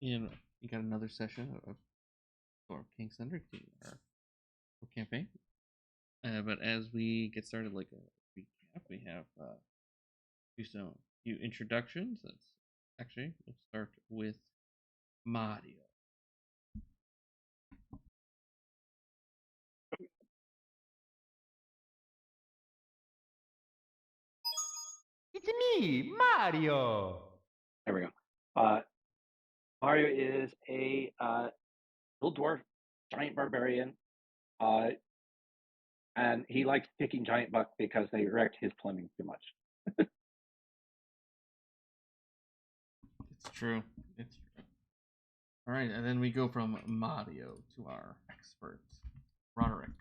And you got another session of Dwarf King Thunder our campaign. But as we get started, like a recap, we have few introductions. We'll start with Mario. It's me, Mario. There we go. Mario is a little dwarf, giant barbarian, and he likes kicking giant bucks because they wrecked his plumbing too much. It's true. It's true. All right, and then we go from Mario to our expert, Roderick.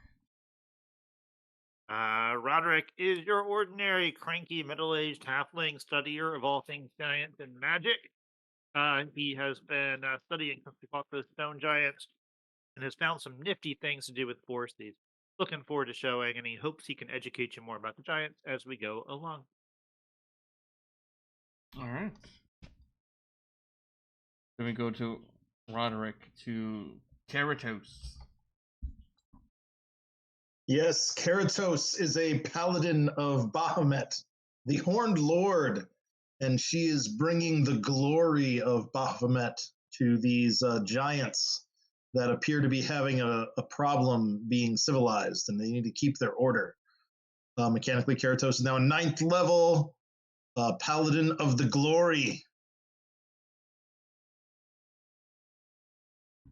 Roderick is your ordinary cranky middle-aged halfling studier of all things science and magic. He has been studying since we fought those stone giants and has found some nifty things to do with force. He's looking forward to showing, and he hopes he can educate you more about the giants as we go along. All right. Then we go to Roderick to Karatos. Yes, Karatos is a paladin of Baphomet, the Horned Lord, and she is bringing the glory of Baphomet to these giants that appear to be having a problem being civilized, and they need to keep their order. Mechanically, Karatos is now a 9th level paladin of the glory.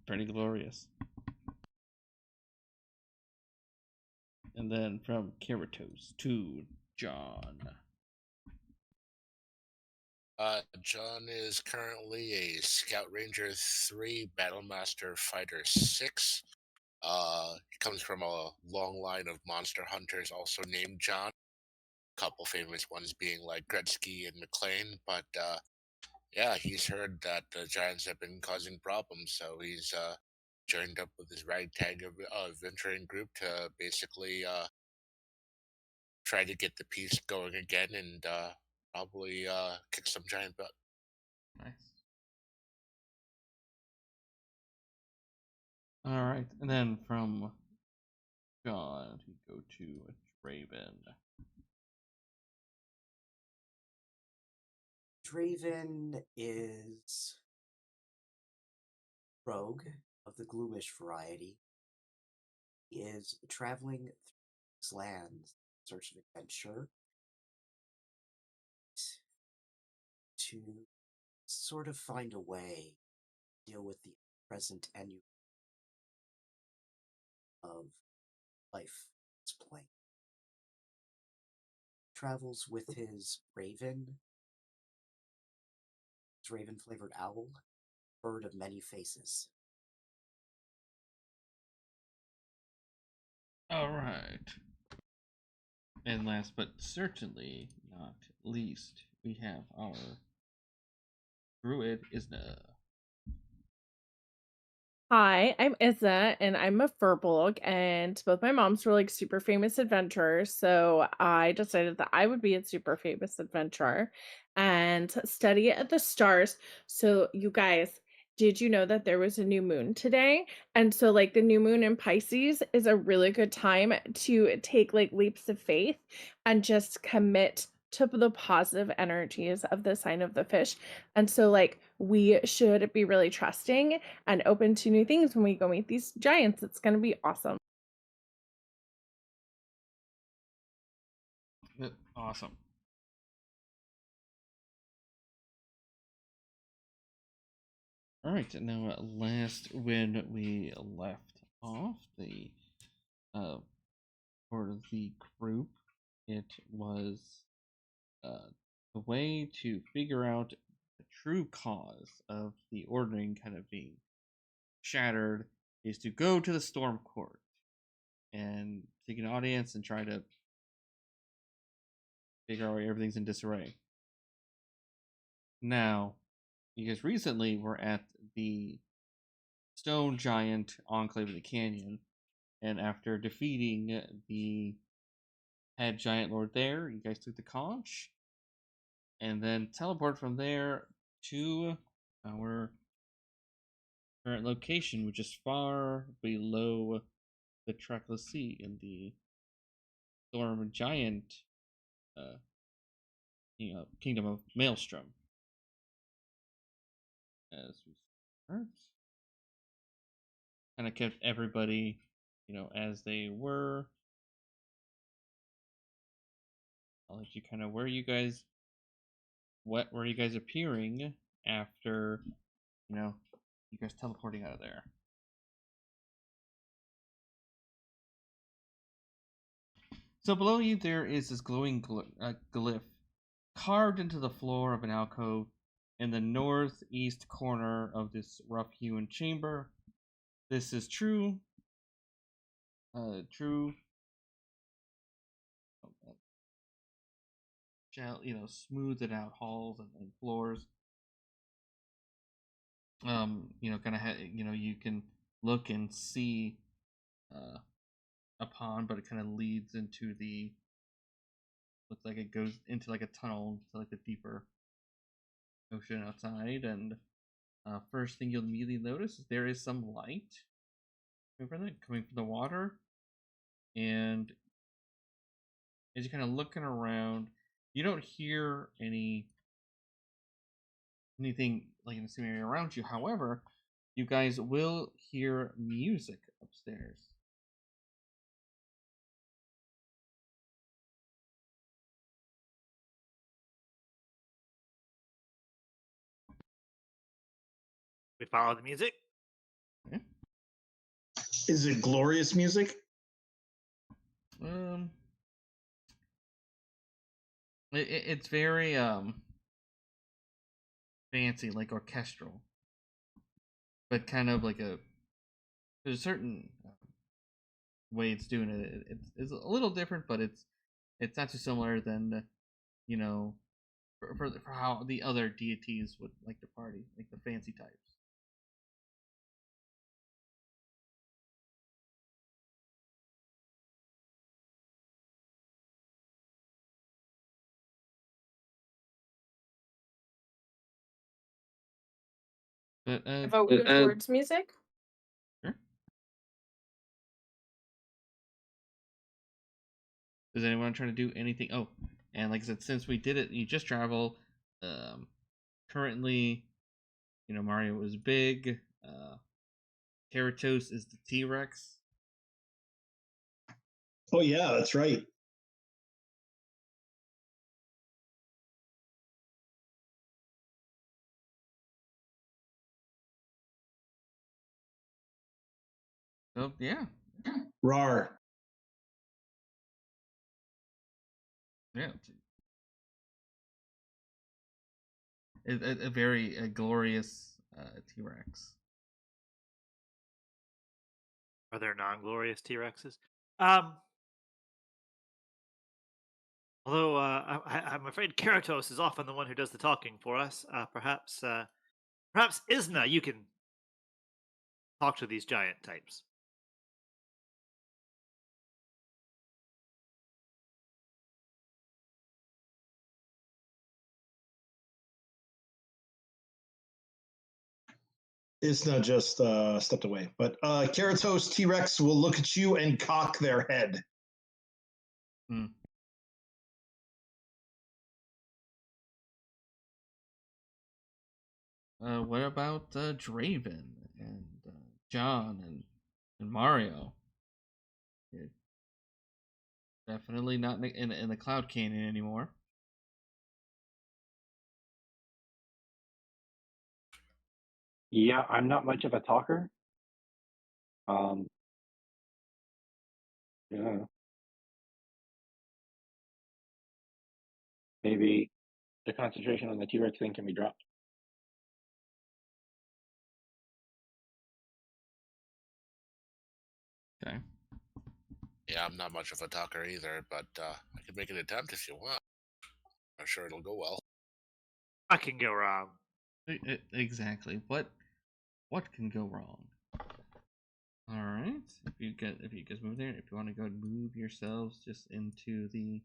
Pretty glorious. And then from Karatos to Jian. Jian is currently a Scout Ranger 3 Battlemaster Fighter 6. He comes from a long line of monster hunters also named Jian. A couple famous ones being like Gretzky and McLean, but yeah, he's heard that the Giants have been causing problems, so he's joined up with his ragtag adventuring group to basically try to get the peace going again and probably kick some giant butt. Nice. All right, and then from Jian, we go to Draven. Draven is rogue of the gloomish variety. He is traveling through his lands in search of adventure to sort of find a way to deal with the present ennui of life it's playing. Travels with his raven flavored owl, bird of many faces. All right. And last but certainly not least, we have our Druid, Isna. Hi, I'm Isna, and I'm a Firbolg, and both my moms were like super famous adventurers, so I decided that I would be a super famous adventurer and study at the stars. So, you guys, did you know that there was a new moon today? And so, like, the new moon in Pisces is a really good time to take like leaps of faith and just commit to the positive energies of the sign of the fish. And so, like, we should be really trusting and open to new things when we go meet these giants. It's going to be awesome. Awesome. All right, now last when we left off the for the group, it was the way to figure out the true cause of the ordering kind of being shattered is to go to the Storm Court and take an audience and try to figure out why everything's in disarray. Now, you guys recently were at the Stone Giant Enclave of the Canyon, and after defeating the head giant lord there, you guys took the conch, and then teleport from there to our current location, which is far below the trackless sea in the storm giant kingdom of Maelstrom. As we start, kind of kept everybody, as they were. I'll let you kind of where you guys appearing after, you guys teleporting out of there. So below you there is this glowing glyph carved into the floor of an alcove in the northeast corner of this rough-hewn chamber. This is true smoothed out halls and floors. Kind of you can look and see a pond, but it kind of leads into looks like it goes into like a tunnel to like the deeper ocean outside. And first thing you'll immediately notice is there is some light coming from the water. And as you're kind of looking around, you don't hear anything like in the same area around you. However, you guys will hear music upstairs. We follow the music. Okay. Is it glorious music? It's very fancy, like orchestral, but kind of like there's a certain way it's doing it. It's a little different, but it's not too similar than for how the other deities would like to party, like the fancy types. But Evoke towards music. Sure. Does anyone try to do anything? Oh, and like I said, since we did it, you just travel. Currently, Mario is big. Karatos is the T-Rex. Oh yeah, that's right. So yeah. Rar. Yeah. A very glorious T-Rex. Are there non-glorious T-Rexes? Although I'm afraid Karatos is often the one who does the talking for us. Perhaps Isna, you can talk to these giant types. Isna just stepped away. But Karatos T-Rex will look at you and cock their head. What about Draven and Jian and Mario? You're definitely not in the Cloud Canyon anymore. Yeah, I'm not much of a talker. Yeah. Maybe the concentration on the T-Rex thing can be dropped. Okay. Yeah, I'm not much of a talker either, but I could make an attempt if you want. I'm sure it'll go well. I can go wrong. Exactly. What can go wrong? All right. If you guys move there, if you want to go and move yourselves just into the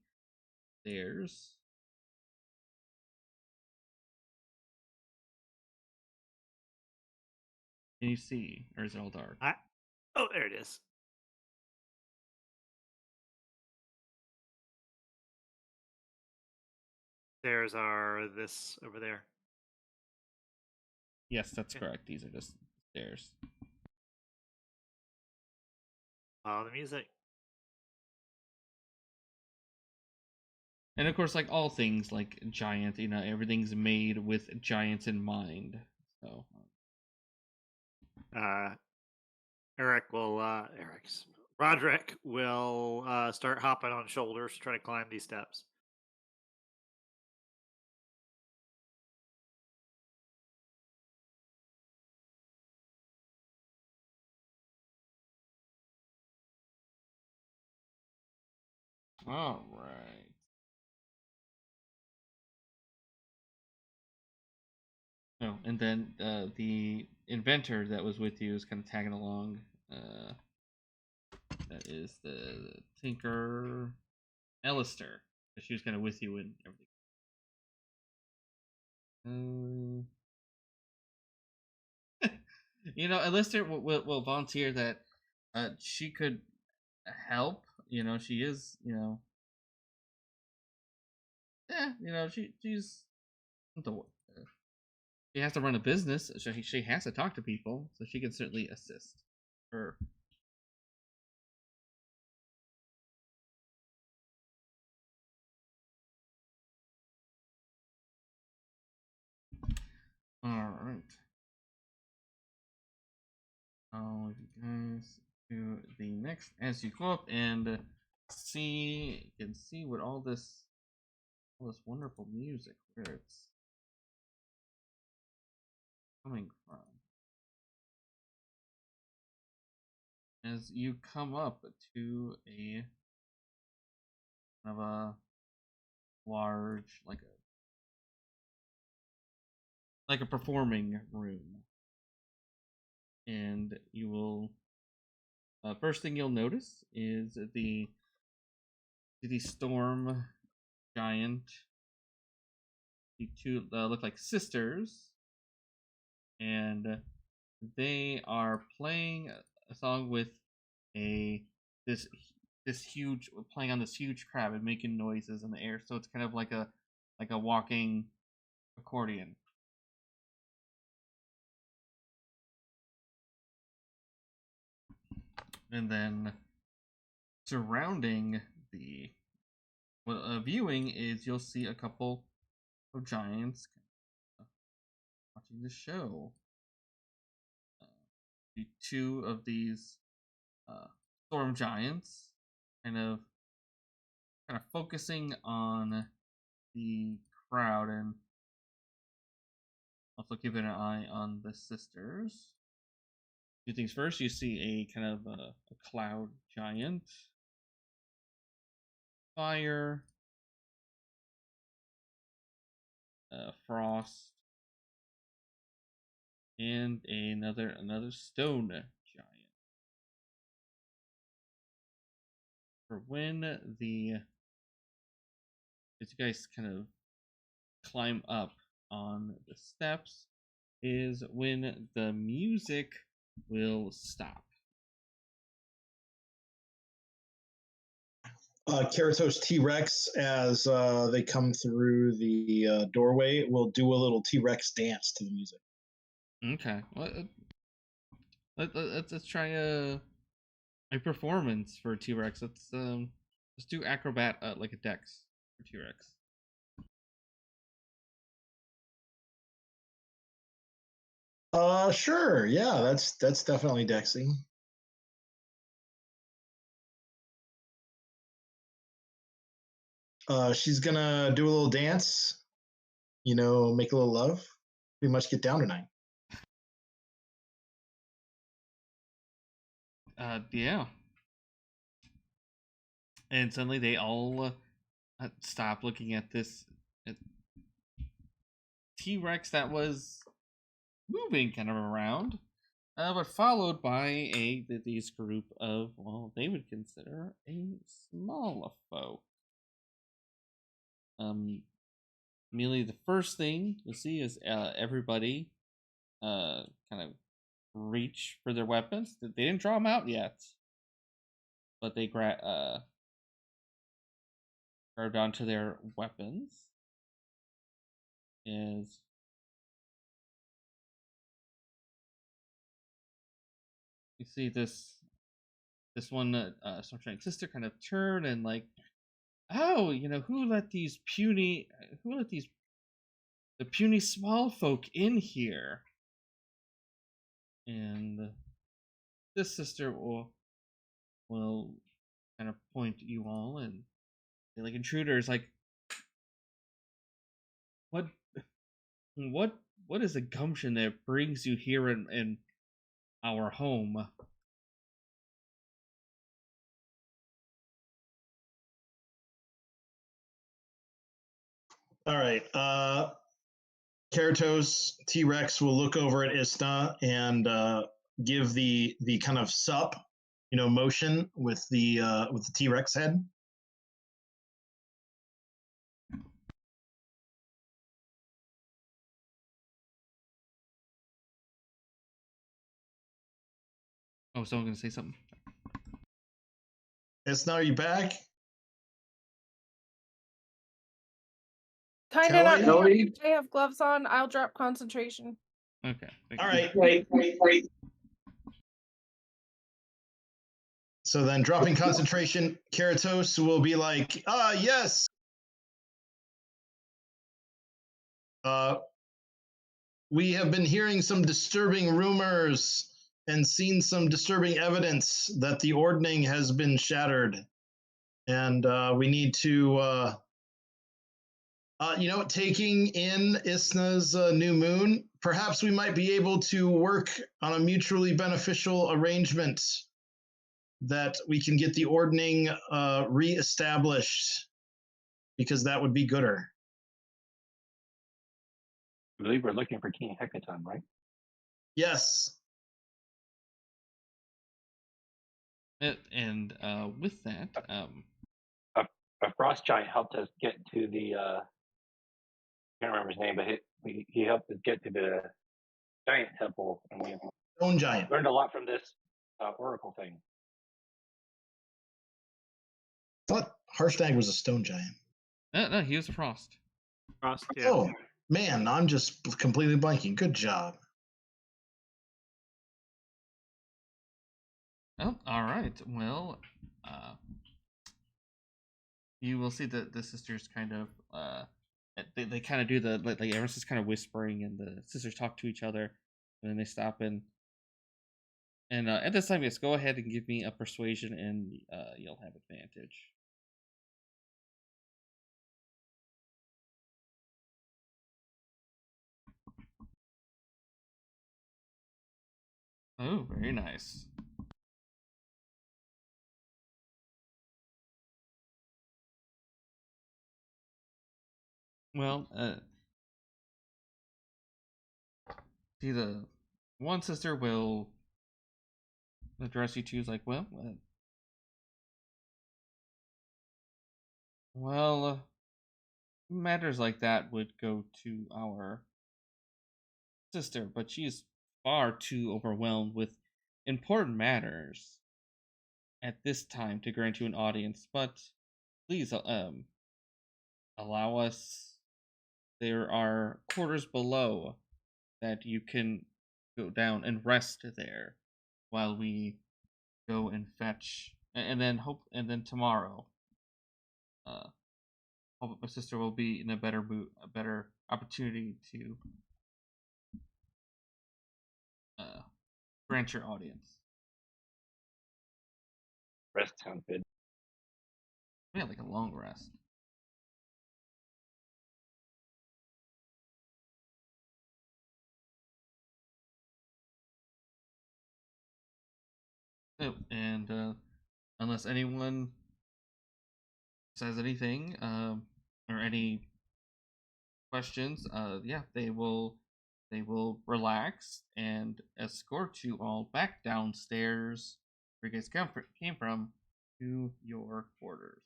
stairs. Can you see, or is it all dark? Oh, there it is. Stairs are this over there. Yes, that's Okay. correct. These are just stairs. Follow the music. And of course, like all things like giant, everything's made with giants in mind. So Roderick will start hopping on shoulders to try to climb these steps. all right. Oh, and then the inventor that was with you is kind of tagging along. That is the Tinker Alistair. She was kind of with you and everything. Alistair will volunteer that she could help. She is, she's she has to run a business, so she has to talk to people, so she can certainly assist her. All right. I'll leave you guys to the next as you go up and see what all this wonderful music, where it's coming from. As you come up to a kind of a large, like a performing room, and you will first thing you'll notice is the storm giant. The two look like sisters, and they are playing a song with this huge, playing on this huge crab and making noises in the air. So it's kind of like a walking accordion. And then surrounding the viewing is you'll see a couple of giants watching the show. Two of these storm giants kind of focusing on the crowd and also keeping an eye on the sisters. Two things. First, you see a kind of a cloud giant, fire, frost, and another stone giant. For when as you guys kind of climb up on the steps, is when the music will stop. Karatos T-Rex, as they come through the doorway, will do a little T-Rex dance to the music. Okay. Well, let's try a performance for T-Rex. Let's do acrobat like a dex for T-Rex. Sure. Yeah, that's definitely Dexy. She's gonna do a little dance, make a little love. Pretty much get down tonight. Yeah. And suddenly they all stop looking at this T-Rex that was moving kind of around, but followed by these group of, well, they would consider a smaller folk. Immediately the first thing you'll see is everybody kind of reach for their weapons. They didn't draw them out yet, but they grabbed onto their weapons. Is you see this one Sunshine Sister kind of turn and like, oh, who let the puny small folk in here? And this sister will kind of point you all and say, like, intruders, like, what is the gumption that brings you here in our home? All right. Karatos T-Rex will look over at Isna and give the kind of sup, motion with the T-Rex head. Oh, someone gonna say something? Isna, are you back? Kind of not. Kelly? I have gloves on. I'll drop concentration. Okay. All right. Wait. So then, dropping concentration, Karatos will be like, yes. We have been hearing some disturbing rumors and seen some disturbing evidence that the ordning has been shattered. And we need to, taking in Isna's new moon, perhaps we might be able to work on a mutually beneficial arrangement that we can get the ordning reestablished, because that would be gooder. I believe we're looking for King Hecaton, right? Yes. And with that, A frost giant helped us get to the I can't remember his name, but he helped us get to the giant temple, and we Stone giant. learned a lot from this oracle thing. I thought Harshnag was a stone giant. no, he was a frost. Frost, yeah. Oh, man, I'm just completely blanking. Good job. Oh, all right. Well, you will see that the sisters kind of they kind of do the like everyone's just kind of whispering, and the sisters talk to each other, and then they stop and at this time, yes, go ahead and give me a persuasion, and you'll have advantage. Oh, very nice. Well, see, the one sister will address you two as like, matters like that would go to our sister, but she's far too overwhelmed with important matters at this time to grant you an audience. But please, allow us. There are quarters below that you can go down and rest there while we go and fetch, and then tomorrow, hope my sister will be in a better mood, a better opportunity to grant your audience. Rest sounds good. Yeah, like a long rest. Oh, and unless anyone says anything, or any questions, yeah, they will relax and escort you all back downstairs where you guys came from to your quarters.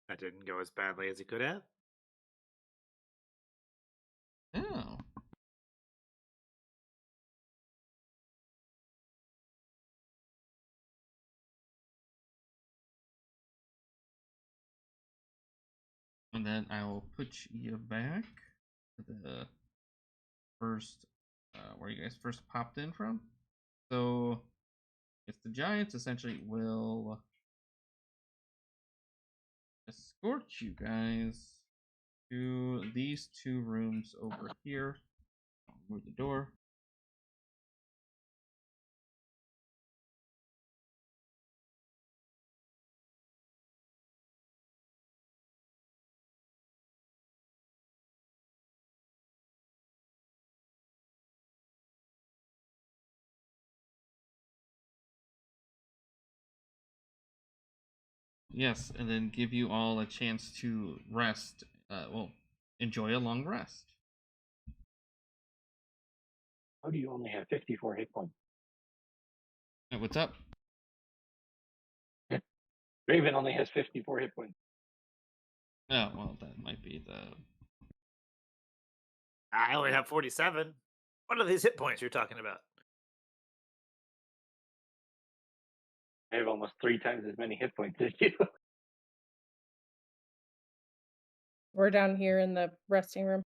That didn't go as badly as it could have. Oh. And then I will put you back to the first, where you guys first popped in from. So, it's the giants essentially will escort you guys to these two rooms over here. I'll move the door. Yes, and then give you all a chance to rest. Well, enjoy a long rest. How do you only have 54 hit points? What's up? Draven only has 54 hit points. Oh, well, that might be the. I only have 47. What are these hit points you're talking about? I have almost 3 times as many hit points as you. We're down here in the resting room.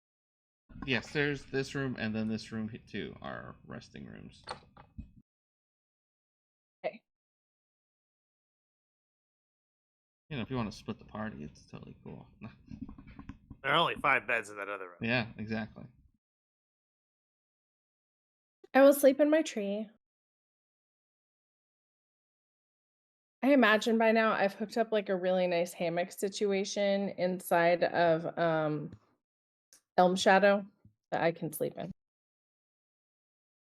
Yes, there's this room and then this room too are resting rooms. Okay. You know, if you want to split the party, it's totally cool. There are only 5 beds in that other room. Yeah, exactly. I will sleep in my tree. I imagine by now I've hooked up like a really nice hammock situation inside of Elm Shadow that I can sleep in.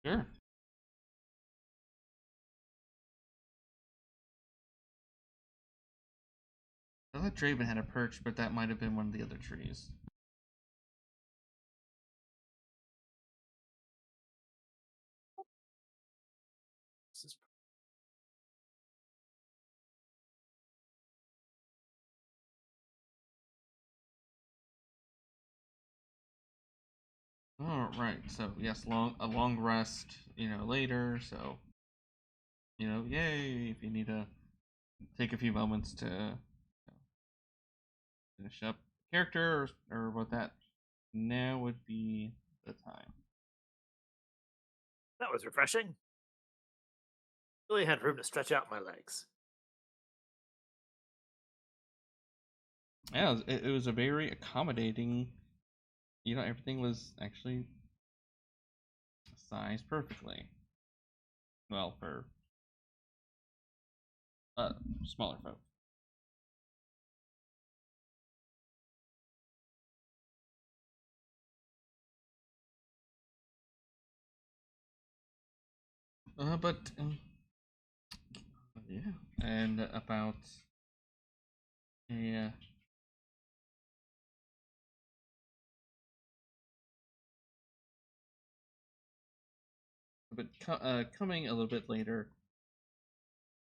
Sure. I thought Draven had a perch, but that might have been one of the other trees. This is All right. So yes, a long rest. You know, later. So, you know, yay! If you need to take a few moments to finish up character or what that, now would be the time. That was refreshing. Really had room to stretch out my legs. Yeah, it was a very accommodating. You know, everything was actually sized perfectly. Well, for smaller folk. But yeah, and about yeah. But coming a little bit later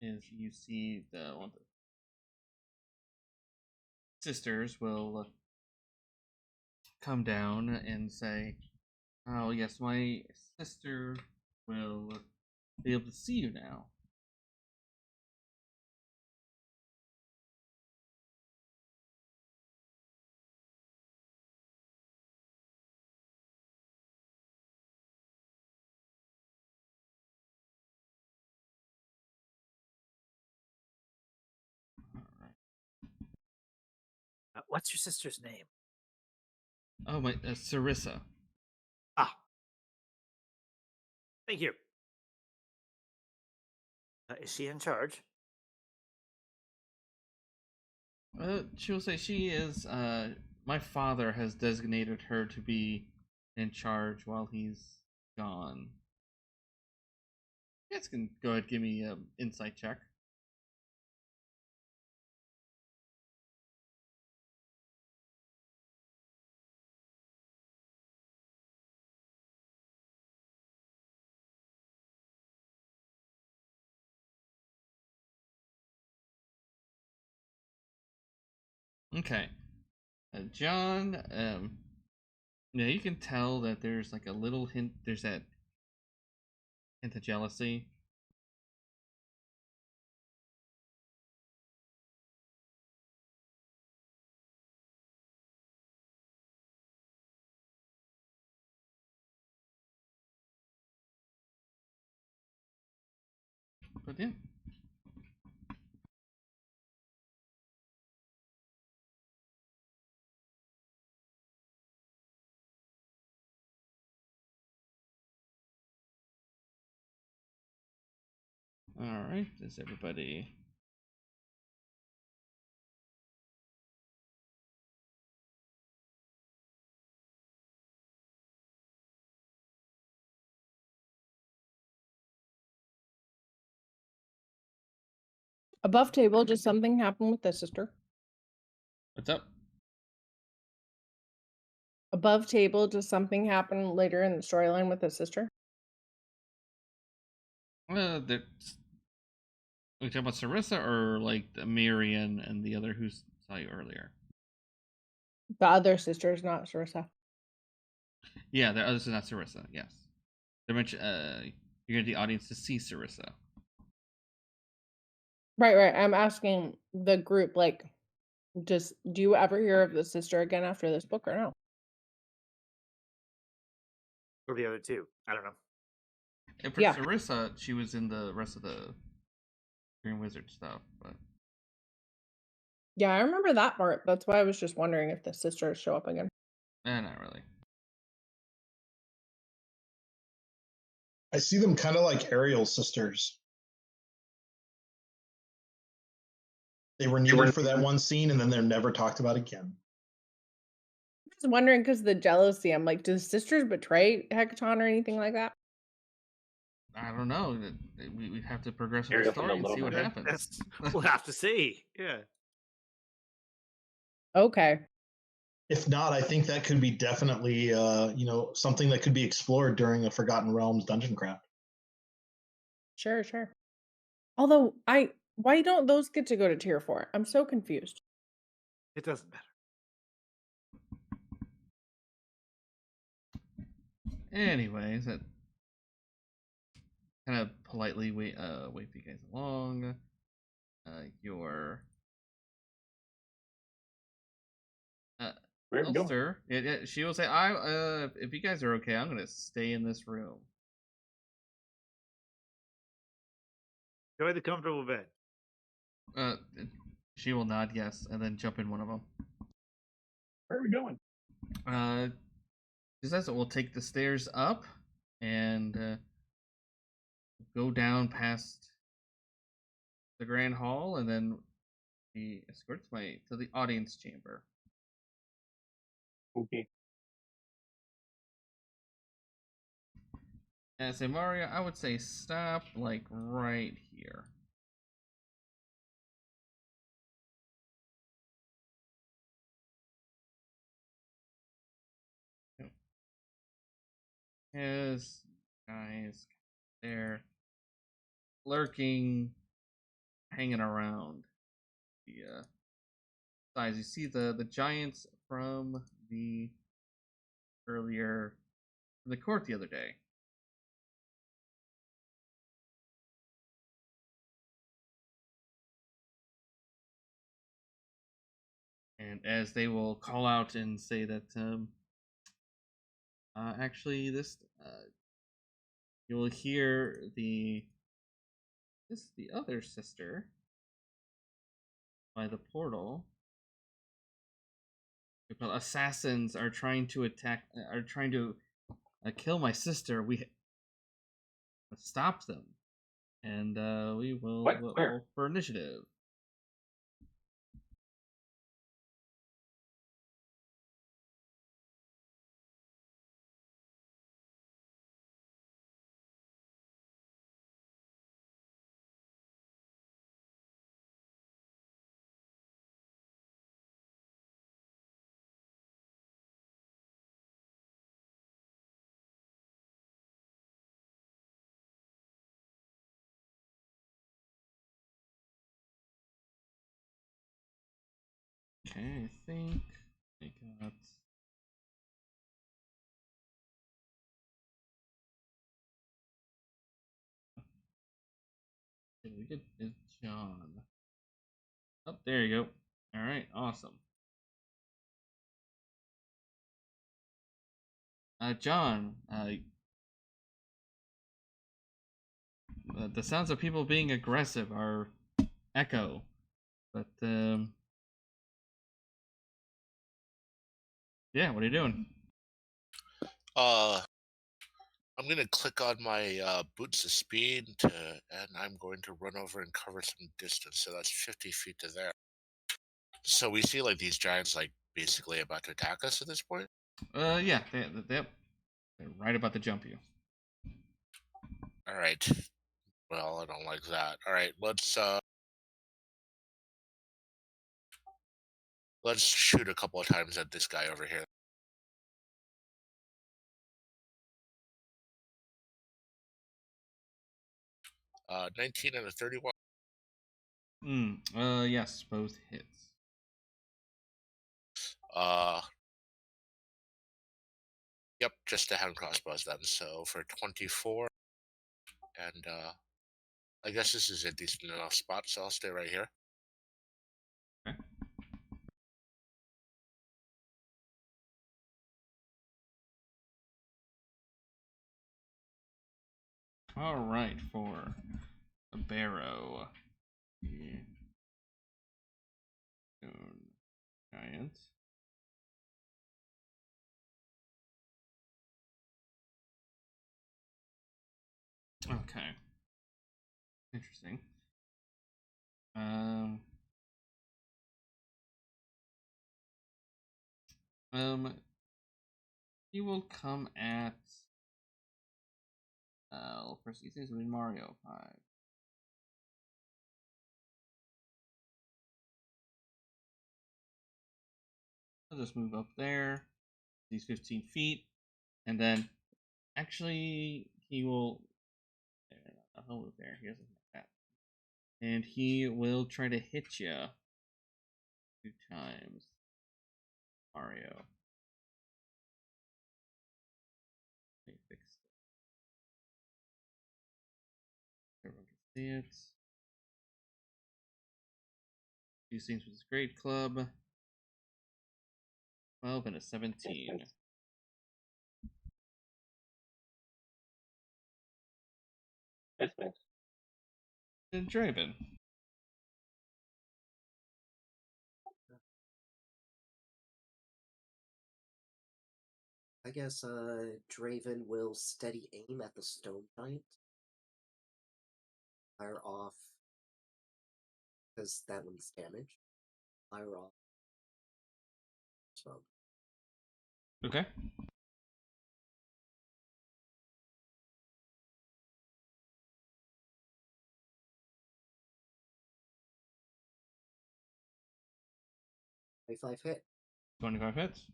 is you see the one of the sisters will come down and say, "Oh yes, my sister will be able to see you now." All right. What's your sister's name? Oh my, Sarissa. Ah. Thank you. Is she in charge? She will say she is. My father has designated her to be in charge while he's gone. You guys can go ahead and give me an insight check. Okay. John, yeah, you can tell that there's like a little hint, there's that hint of jealousy. But yeah. All right, is everybody? Above table, does something happen with the sister? What's up? Above table, does something happen later in the storyline with the sister? Are we talking about Sarissa or like the Mirian and the other who saw you earlier? The other sister is not Sarissa. Yeah, the other is not Sarissa. Yes, they mentioned. You're the audience to see Sarissa. Right. I'm asking the group, like, do you ever hear of the sister again after this book or no? Or the other two. I don't know. And for Yeah. Sarissa, she was in the rest of the Green Wizard stuff, but Yeah, I remember that part. That's why I was just wondering if the sisters show up again. not really. I see them kind of like Ariel's sisters. They were needed for that one scene, and then they're never talked about again. I was wondering because of the jealousy. I'm like, do the sisters betray Hecaton or anything like that? I don't know. We have to progress with the Ariel from story the and see what Lower happens. We'll have to see. Yeah. Okay. If not, I think that could be definitely, something that could be explored during a Forgotten Realms dungeon craft. Sure. Although, why don't those get to go to tier 4? I'm so confused. It doesn't matter. Anyways, that kind of politely wait for you guys along. Your Where are we going? Elster, she will say, if you guys are okay, I'm gonna stay in this room. Enjoy the comfortable bed. She will nod yes, and then jump in one of them. Where are we going? She says it will take the stairs up and go down past the grand hall, and then he escorts me to the audience chamber. Okay. And I say, Mario, I would say stop like right here. His guys there lurking, hanging around the sides. You see the giants from the court the other day. And as they will call out and say that actually this you will hear the other sister by the portal. Assassins are trying to kill my sister. We stop them, and we will roll for initiative. Okay, I think I got. We did is John. Oh, there you go. All right, awesome. John, The sounds of people being aggressive are echo, but yeah, what are you doing? I'm gonna click on my boots of speed and I'm going to run over and cover some distance. So that's 50 feet to there. So we see like these giants like basically about to attack us at this point. Yeah, they're right about to jump you. All right. Well, I don't like that. All right, let's shoot a couple of times at this guy over here. 19 and a 31. Yes, both hits. Yep, just a hand crossbows then. So for 24, and I guess this is a decent enough spot, so I'll stay right here. Okay. All right, for a barrow. Giant. Okay. Interesting. He will come at first he seems to be Mario 5. I'll just move up there. He's 15 feet. And then actually he will I'll move there. He doesn't have that. And he will try to hit you 2 times. Mario. Let me fix it. Everyone can see it. Two things with his great club. 12 and a 17. That's nice. And Draven. I guess Draven will steady aim at the stone giant. Fire off, because that one's damaged. Fire off. So. Okay. $25 hit. 25 hits.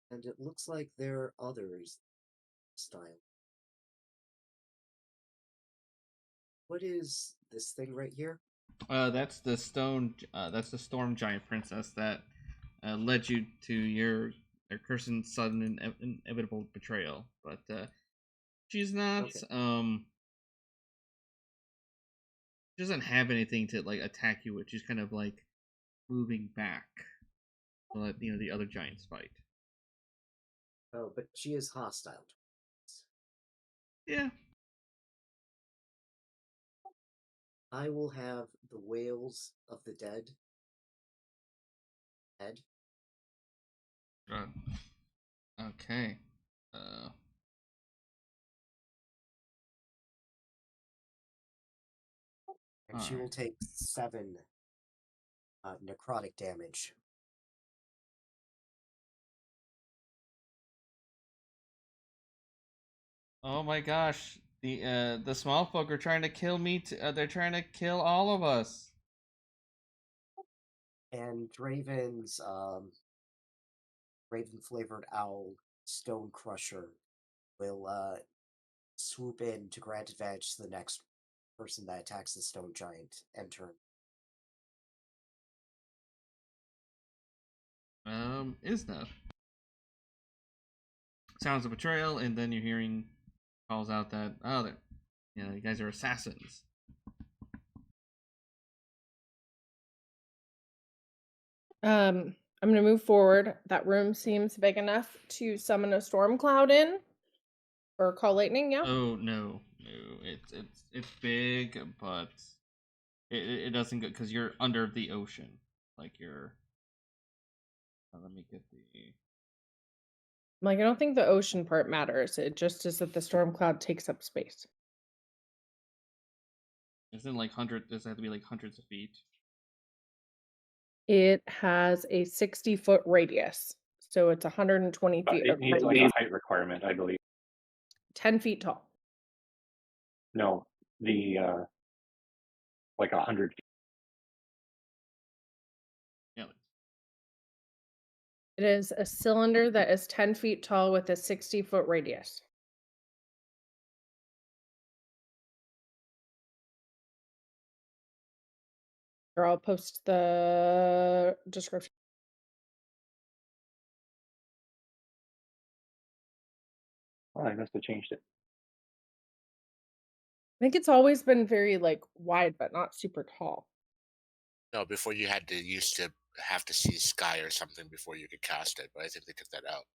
And it looks like there are others style. What is this thing right here? That's the stone. That's the storm giant princess that led you to your cursed sudden and inevitable betrayal. But she's not. Okay. She doesn't have anything to like attack you with. She's kind of like moving back to let the other giants fight. Oh, but she is hostile. Yeah. I will have the Whales of the Dead. Head. Okay. And she will take 7 necrotic damage. Oh my gosh. The small folk are trying to kill me. They're trying to kill all of us. And Draven's Raven-flavored owl, Stone Crusher, will swoop in to grant advantage to the next person that attacks the stone giant and turn. Isna. Sounds of betrayal, and then you're hearing calls out that you guys are assassins. I'm going to move forward. That room seems big enough to summon a storm cloud in or call lightning. Yeah. Oh no. It's big, but it doesn't go because you're under the ocean. Like you're. Let me get the. Like, I don't think the ocean part matters. It just is that the storm cloud takes up space. Isn't like does it have to be like hundreds of feet? It has a 60-foot radius, so it's 120 feet It of needs like radius. a height requirement, I believe. 10 feet tall. No, the like 100 feet. Yeah. It is a cylinder that is 10 feet tall with a 60-foot radius. Or I'll post the description. Oh, I must have changed it. I think it's always been very like wide, but not super tall. No, before you used to have to see sky or something before you could cast it, but I think they took that out.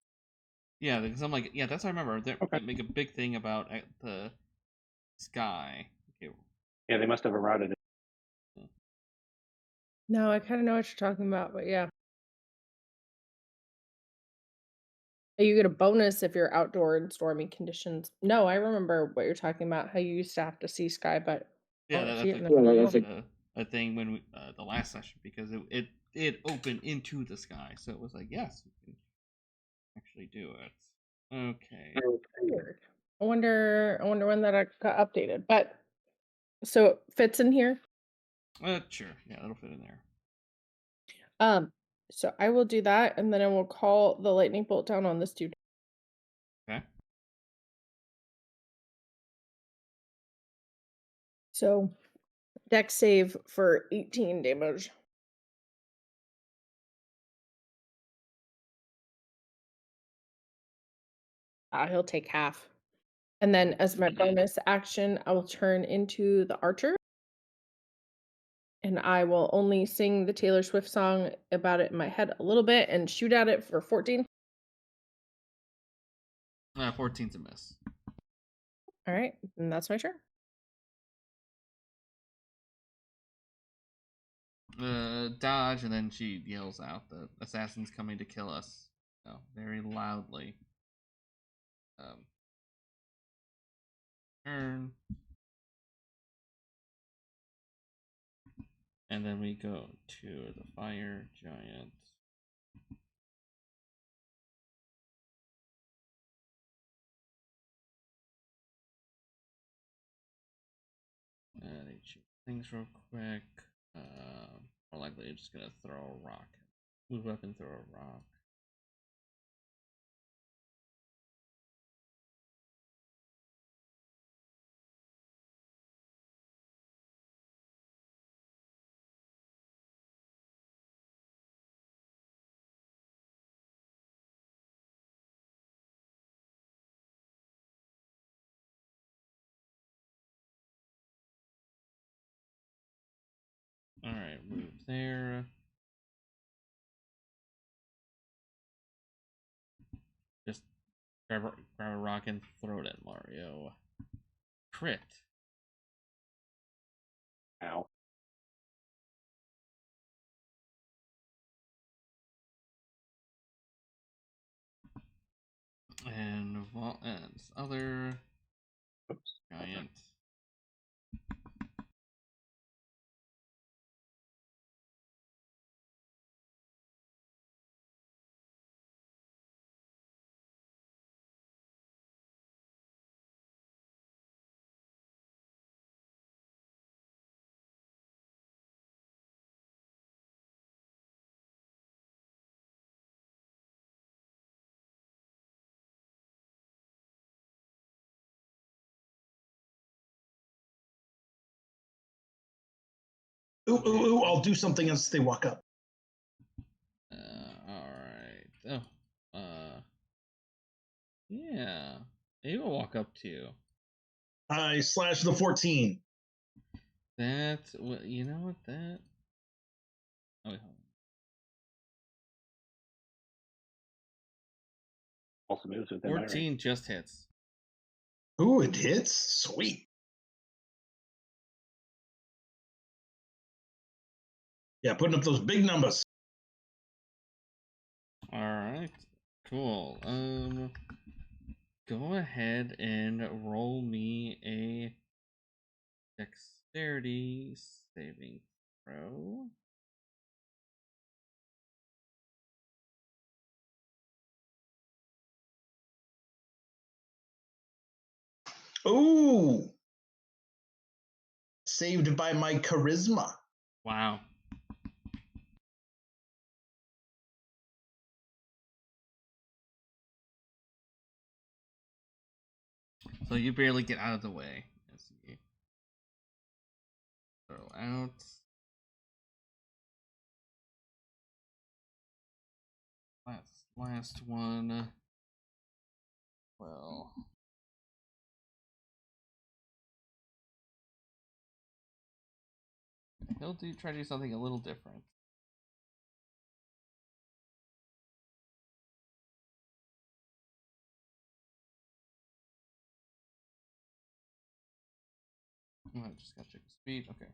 Yeah, because I'm like, yeah, that's what I remember. They Okay. make a big thing about the sky. Okay. Yeah, they must have eroded it. No, I kind of know what you're talking about, but yeah. You get a bonus if you're outdoor in stormy conditions. No, I remember what you're talking about. How you used to have to see sky, but Yeah, I don't that's see it in the a thing when we the last session because it opened into the sky, so it was like yes, you can actually do it. Okay. Weird. I wonder when that got updated. But so it fits in here. Sure. Yeah, that'll fit in there. So I will do that, and then I will call the lightning bolt down on this dude. Okay. So dex save for 18 damage. He'll take half. And then as my bonus action, I will turn into the archer. And I will only sing the Taylor Swift song about it in my head a little bit and shoot at it for 14. 14's a miss. All right, and that's my turn. Dodge, and then she yells out, "The assassin's coming to kill us!" Very loudly. Turn. And then we go to the fire giant. They choose things real quick. More likely, I'm just gonna throw a rock. Move up and throw a rock. Alright, move there. Just grab a rock and throw it at Mario. Crit. Ow. And this other Oops. giant. Ooh, I'll do something as they walk up. Alright. Oh. Yeah. He will walk up to you. I slash the 14. That's what you know what that. Oh wait, hold Also moves within my range. 14 just hits. Ooh, it hits? Sweet. Yeah, putting up those big numbers. All right, cool. Go ahead and roll me a dexterity saving throw. Ooh. Saved by my charisma. Wow. So you barely get out of the way. Let's see. Throw out. Last one. Well. He'll try to do something a little different. Oh, I just gotta check the speed. Okay.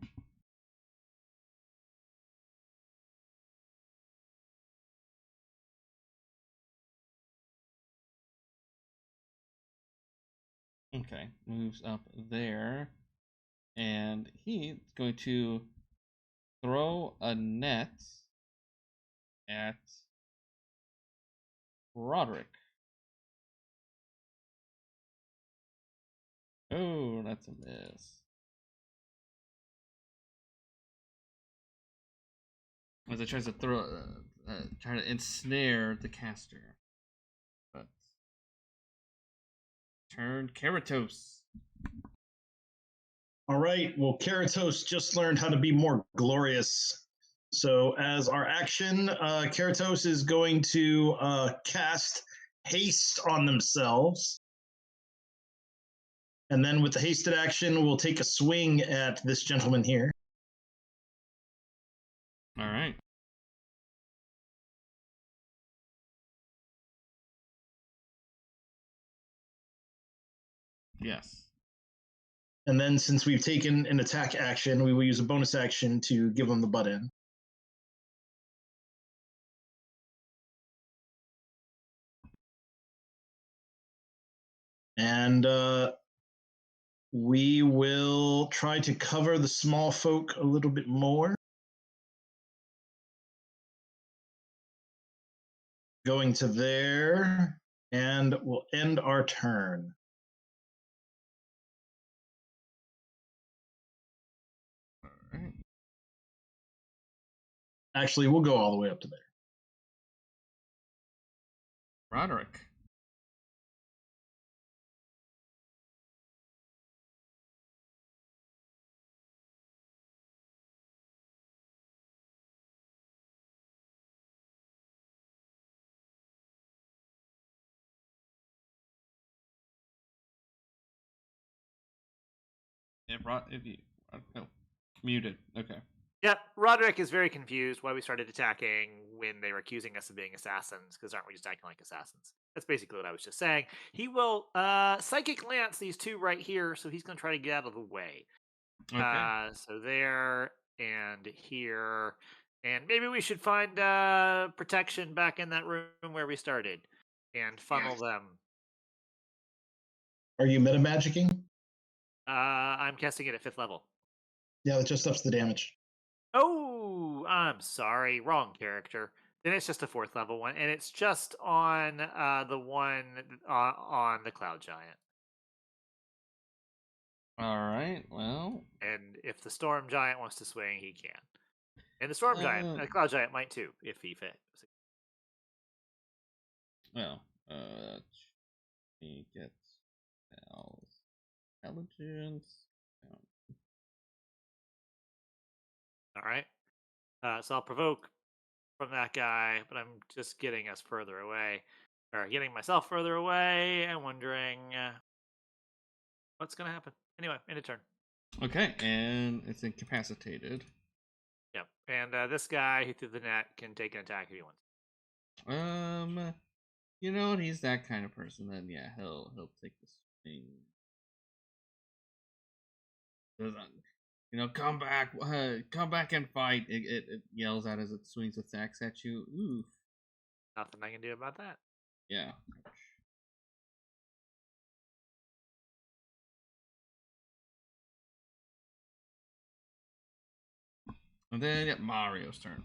Okay, moves up there, and he's going to throw a net at Roderick. Oh, that's a miss. As it tries to try to ensnare the caster, but turn Karatos. All right. Well, Karatos just learned how to be more glorious. So, as our action, Karatos is going to cast haste on themselves. And then with the hasted action, we'll take a swing at this gentleman here. All right. Yes. And then since we've taken an attack action, we will use a bonus action to give him the butt in. And we will try to cover the small folk a little bit more. Going to there, and we'll end our turn. All right. Actually, we'll go all the way up to there. Roderick. If you no, muted. Okay. Yep, Roderick is very confused why we started attacking when they were accusing us of being assassins, because aren't we just acting like assassins? That's basically what I was just saying. He will Psychic Lance these two right here, so he's going to try to get out of the way. Okay. So there and here. And maybe we should find protection back in that room where we started and funnel them. Are you meta-magicking? I'm casting it at 5th level. Yeah, that just ups the damage. Oh, I'm sorry. Wrong character. Then it's just a 4th level one, and it's just on the one on the Cloud Giant. All right. Well. And if the Storm Giant wants to swing, he can. And the Storm Giant, the Cloud Giant might too, if he fits. Well. He gets intelligence. All right. So I'll provoke from that guy, but I'm just getting us further away, or getting myself further away, and wondering what's going to happen. Anyway, end of turn. Okay, and it's incapacitated. Yep. And this guy who threw the net can take an attack if he wants. You know, he's that kind of person. Then yeah, he'll take the swing. You know, come back and fight. It yells out as it swings its axe at you. Oof. Nothing I can do about that. Yeah. And then Mario's turn.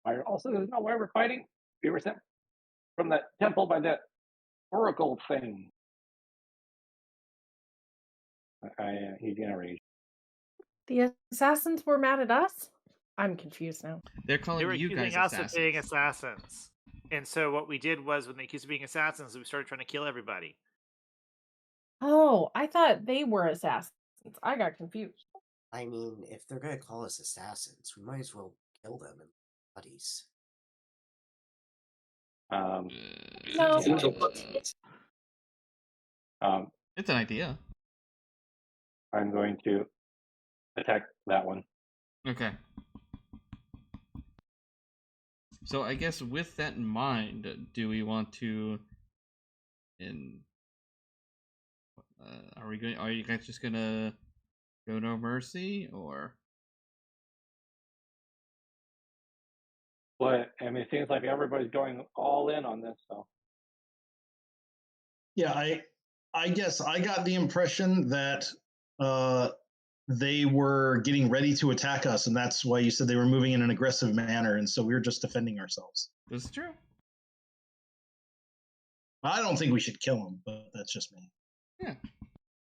Mario also doesn't know why we're fighting. We were sent from that temple by that oracle thing. He's gonna rage. The assassins were mad at us? I'm confused now. They're calling They were you guys accusing us assassins. of being assassins. And so what we did was, when they accused us of being assassins, we started trying to kill everybody. Oh, I thought they were assassins. I got confused. I mean, if they're gonna call us assassins, we might as well kill them and buddies. No. It's an idea. I'm going to attack that one. Okay. So I guess with that in mind, do we want to? Are you guys just gonna go no mercy, or? But I mean, it seems like everybody's going all in on this. So Yeah, I guess I got the impression that they were getting ready to attack us, and that's why you said they were moving in an aggressive manner, and so we were just defending ourselves. This is true. I don't think we should kill them, but that's just me. Yeah.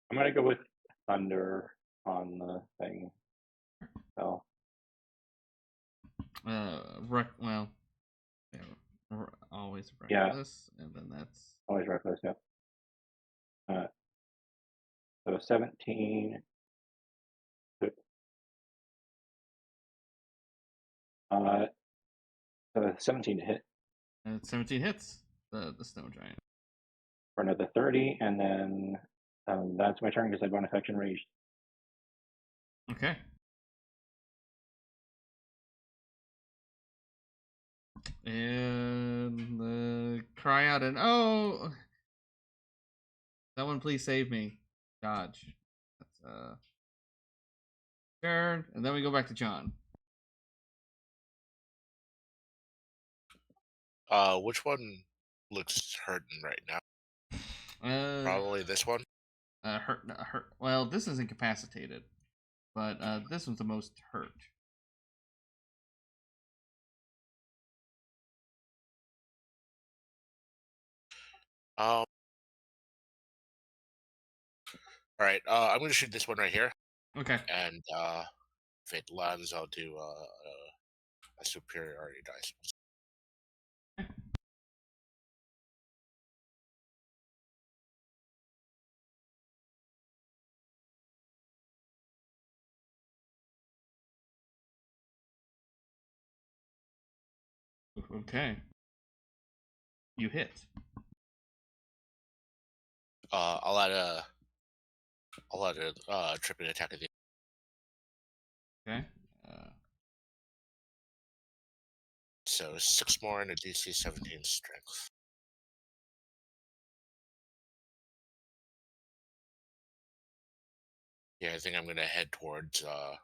I'm gonna go with thunder on the thing. So Well, yeah, always reckless, and then that's always reckless. Yep. So 17. So 17 to hit 17 hits the snow giant for another 30, and then that's my turn because I bonus action rage. Okay. And cry out and oh, someone please save me. Dodge. That's turn, and then we go back to John. Which one looks hurting right now? Probably this one. Hurt. Well, this is incapacitated, but this one's the most hurt. All right. I'm gonna shoot this one right here. Okay. And if it lands, I'll do a superiority dice. Okay. You hit. I'll add a tripping attack at the Okay. So 6 more and a DC 17 strength. Yeah, I think I'm gonna head towards the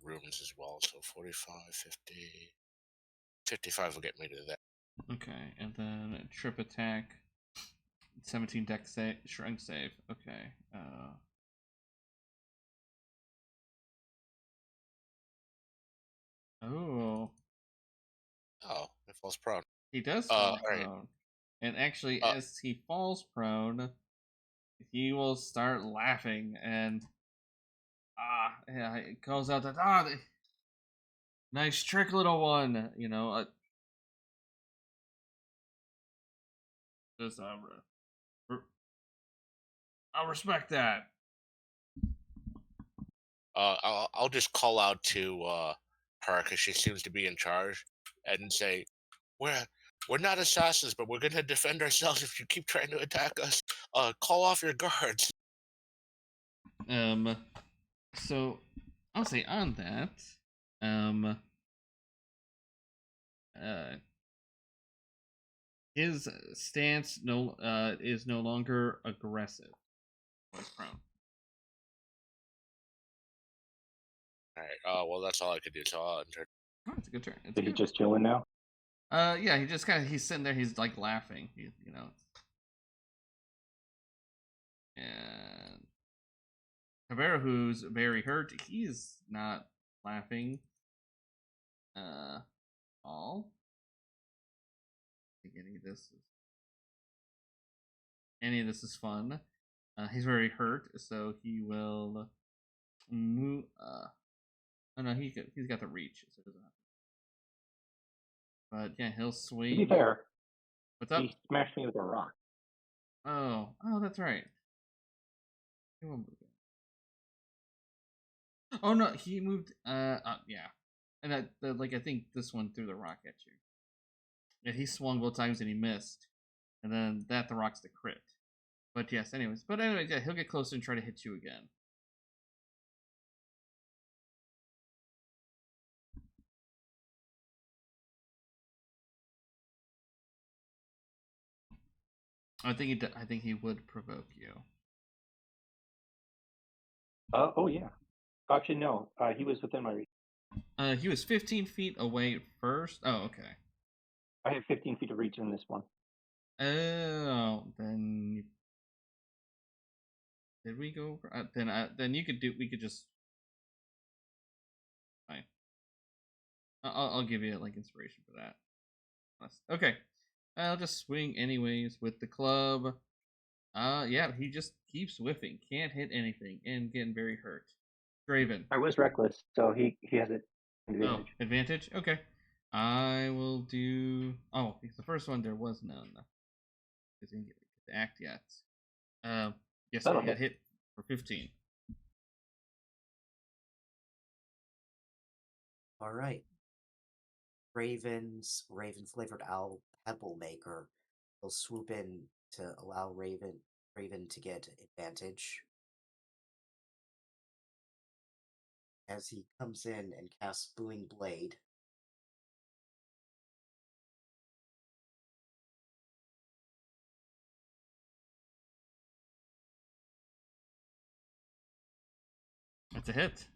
rooms as well. So 45, 50, 55 will get me to that. Okay, and then a trip attack. 17 dex save, strength save. Okay. Oh, it falls prone. he does fall right. prone. And actually, as he falls prone, he will start laughing and it calls out that nice trick, little one. You know, just I'll respect that. I'll just call out to her because she seems to be in charge, and say, "We're not assassins, but we're gonna defend ourselves if you keep trying to attack us. Call off your guards." So I'll say on that, His stance is no longer aggressive. He's prone. All right. Well, that's all I could do. So I'll enter. Oh, it's a good turn. It's Is he good. just chilling now? Yeah, he just he's sitting there. He's like laughing. And Cabrera, who's very hurt, he's not laughing. All. I think any of this is fun. He's very hurt, so he will move. Oh no, he's got the reach, so it doesn't have to. But yeah, he'll swing. To be fair, what's up? He smashed me with a rock. Oh, that's right. He won't move it. Oh no, he moved. Yeah, and I think this one threw the rock at you. Yeah, he swung both times and he missed, and then the rock's the crit. But yes, anyways, yeah, he'll get closer and try to hit you again. I think he would provoke you. Oh yeah. Actually, no. He was within my reach. He was 15 feet away first. Oh, okay. I had 15 feet of reach in this one. Oh, then did we go over? Then you could do. We could just. Fine. I'll give you like inspiration for that. Okay. I'll just swing anyways with the club. Yeah, he just keeps whiffing. Can't hit anything and getting very hurt. Draven. I was reckless, so he has an advantage. Oh, advantage? Okay. I will do. Oh, because the first one there was none. Because he didn't get the act yet. Yes, That'll I got hit for 15. All right. Raven's raven-flavored owl pebble maker will swoop in to allow Raven to get advantage. As he comes in and casts Booming Blade. That's a hit.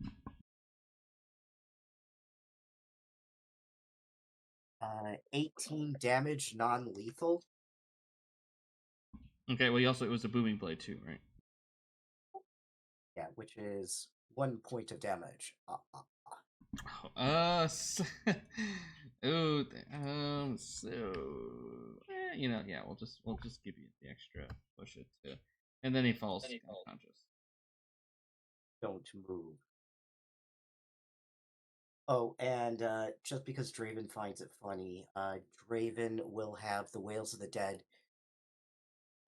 Uh, 18 damage, non-lethal. Okay, well, it was a booming blade too, right? Yeah, which is 1 point of damage. So yeah, we'll just give you the extra push it to, and then he falls unconscious. Don't move. Oh, and just because Draven finds it funny, Draven will have the Wails of the Dead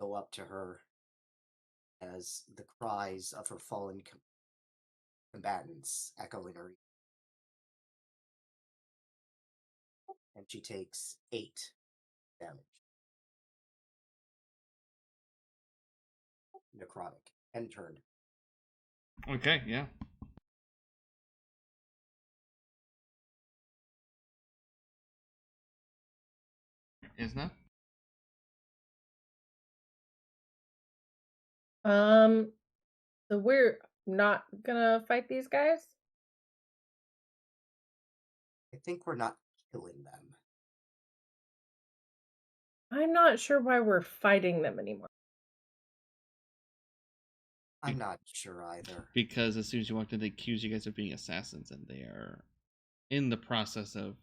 go up to her as the cries of her fallen combatants echo in her ear. And she takes 8 damage. Necrotic. End turn. Okay, yeah. Isna? So we're not gonna fight these guys? I think we're not killing them. I'm not sure why we're fighting them anymore. I'm not sure either. Because as soon as you walked in, they accuse you guys of being assassins, and they are in the process of,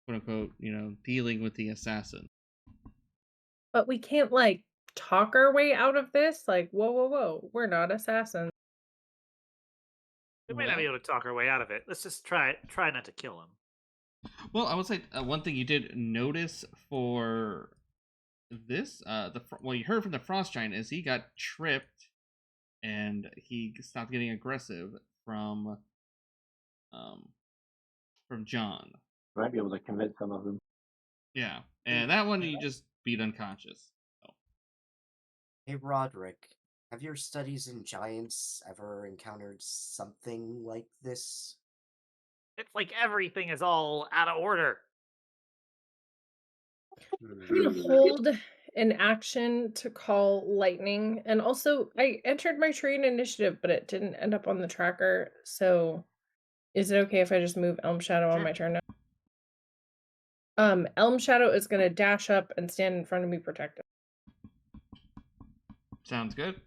quote unquote, dealing with the assassin. But we can't, talk our way out of this? Whoa. We're not assassins. We may not be able to talk our way out of it. Let's just try not to kill him. Well, I would say one thing you did notice for this, you heard from the Frost Giant is he got tripped, and he stopped getting aggressive from Jian. Might be able to convince some of them. Yeah, and that one you just beat unconscious. So. Hey, Roderick, have your studies in giants ever encountered something like this? It's like everything is all out of order. I'm gonna hold an action to call lightning, and also I entered my trade initiative, but it didn't end up on the tracker. So, is it okay if I just move Elm Shadow on my turn now? Elm Shadow is gonna dash up and stand in front of me, protected. Sounds good.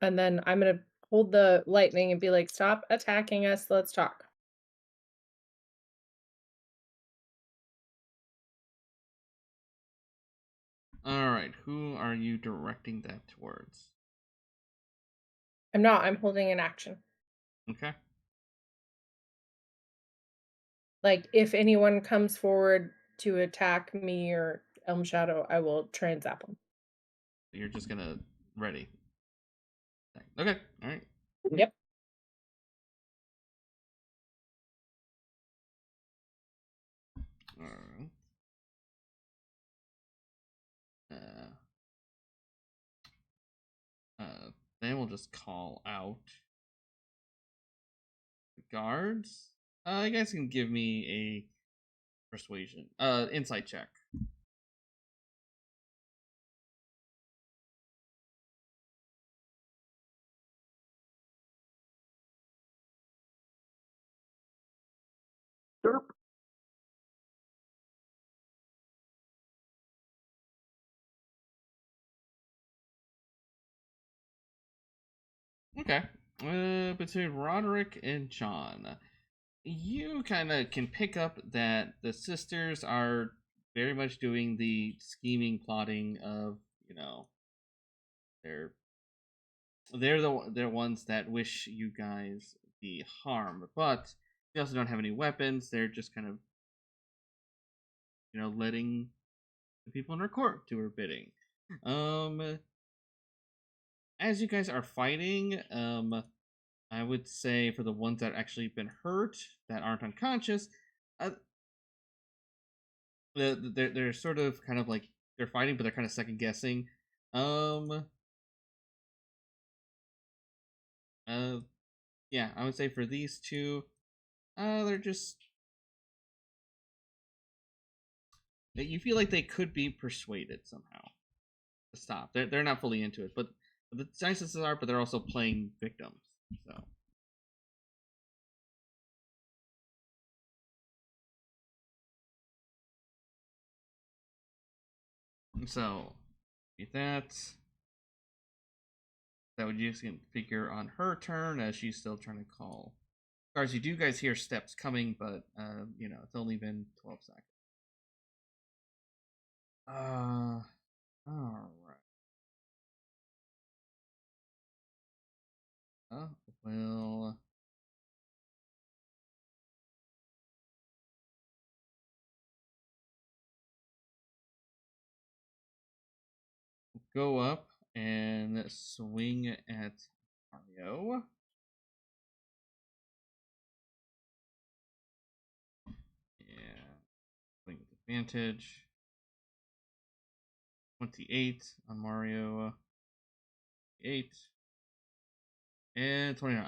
And then I'm gonna hold the lightning and be like, "Stop attacking us. Let's talk." All right, who are you directing that towards? I'm not. I'm holding an action. Okay. Like, if anyone comes forward to attack me or Elm Shadow, I will try and zap them. You're just gonna ready. Okay. All right. Yep. All right. Then we'll just call out the guards. You guys can give me a persuasion, insight check. Derp. Okay. Between Roderick and Jian, you kind of can pick up that the sisters are very much doing the scheming, plotting of, they're they're ones that wish you guys the harm, but they also don't have any weapons. They're just kind of, letting the people in her court do her bidding. As you guys are fighting, I would say for the ones that actually been hurt, that aren't unconscious, they're sort of kind of like they're fighting, but they're kind of second guessing. Yeah, I would say for these two, they're just you feel like they could be persuaded somehow to stop. They're not fully into it, but the scientists are, but they're also playing victims. So with that would just figure on her turn as she's still trying to call. Guards, you do guys hear steps coming, but it's only been 12 seconds. All right. Well, go up and swing at Mario. Yeah, swing with advantage. 28 on Mario. 8 and 29.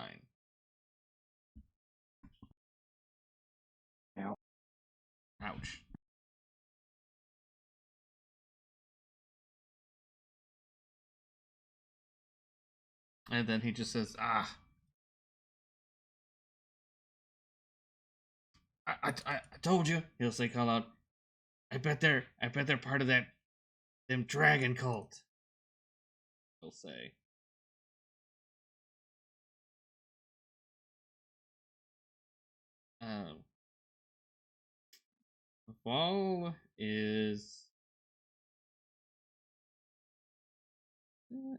Ow. Ouch. And then he just says, I told you. He'll say, call out, I bet they're part of them dragon cult. He'll say. The ball is.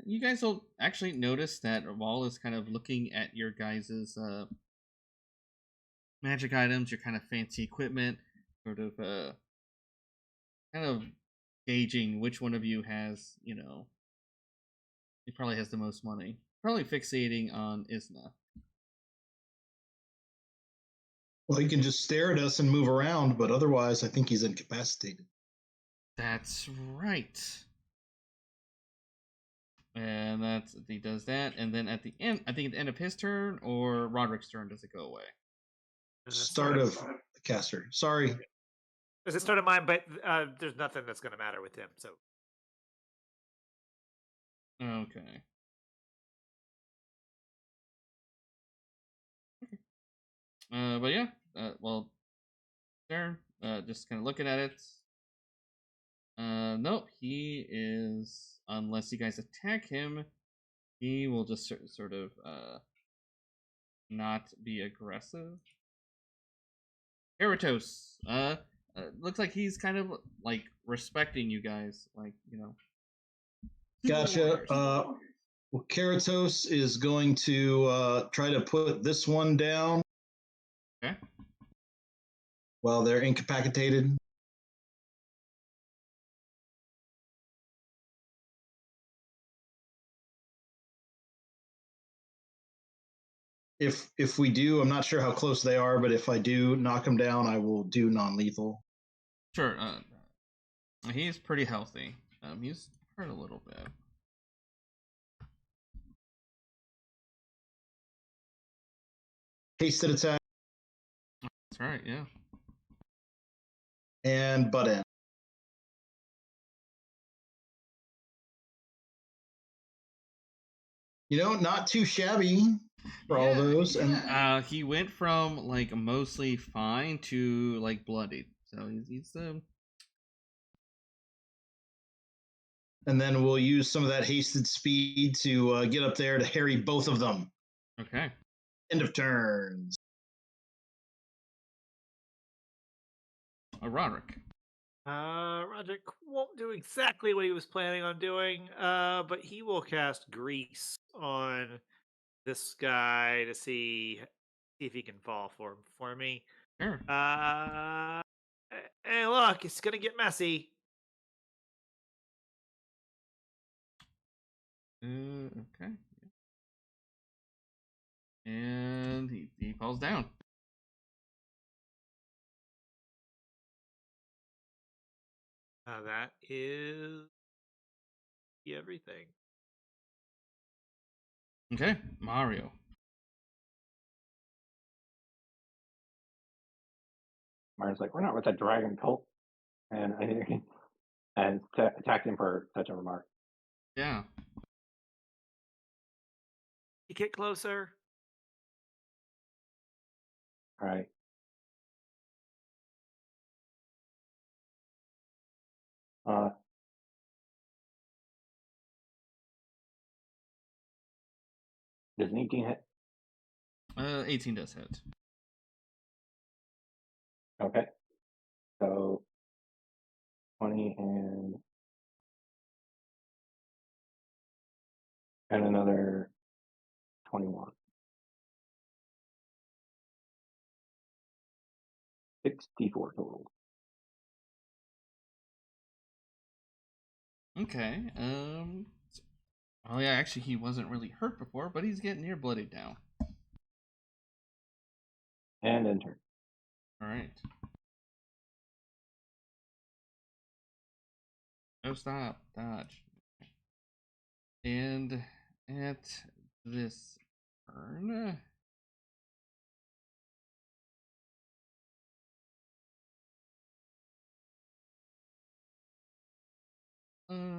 You guys will actually notice that Wall is kind of looking at your guys' magic items, your kind of fancy equipment, sort of kind of gauging which one of you has, he probably has the most money. Probably fixating on Isna. Well, he can just stare at us and move around, but otherwise, I think he's incapacitated. That's right. And he does that, and then at the end, I think at the end of his turn or Roderick's turn, does it go away? Start of caster. Sorry. There's a start of mine, but there's nothing that's going to matter with him. So Okay. But yeah, well, there. Just kind of looking at it. Nope. He is, unless you guys attack him, he will just sort of not be aggressive. Karatos. Looks like he's kind of like respecting you guys, like, you know. Gotcha. Karatos is going to try to put this one down. Okay. While they're incapacitated. If we do, I'm not sure how close they are, but if I do knock them down, I will do non-lethal. Sure. He's pretty healthy. He's hurt a little bit. Hasted attack. That's right, yeah. And butt end. You know, not too shabby for all those. Yeah. And he went from like mostly fine to like bloodied. So he's And then we'll use some of that hasted speed to get up there to harry both of them. Okay. End of turns. Roderick. Roderick won't do exactly what he was planning on doing, but he will cast Grease on this guy to see if he can fall for me. Sure. Hey, look, it's gonna get messy. Okay. And he falls down. That is everything. Okay, Mario. Mario's like, we're not with a dragon cult, and attacked him for such a remark. Yeah. You get closer. All right. Does an 18 hit? 18 does hit. Okay. So 20 and another 21. 64 total. Okay. Oh yeah, actually he wasn't really hurt before, but he's getting near bloodied now. And enter. All right. No, stop. Dodge. And at this turn,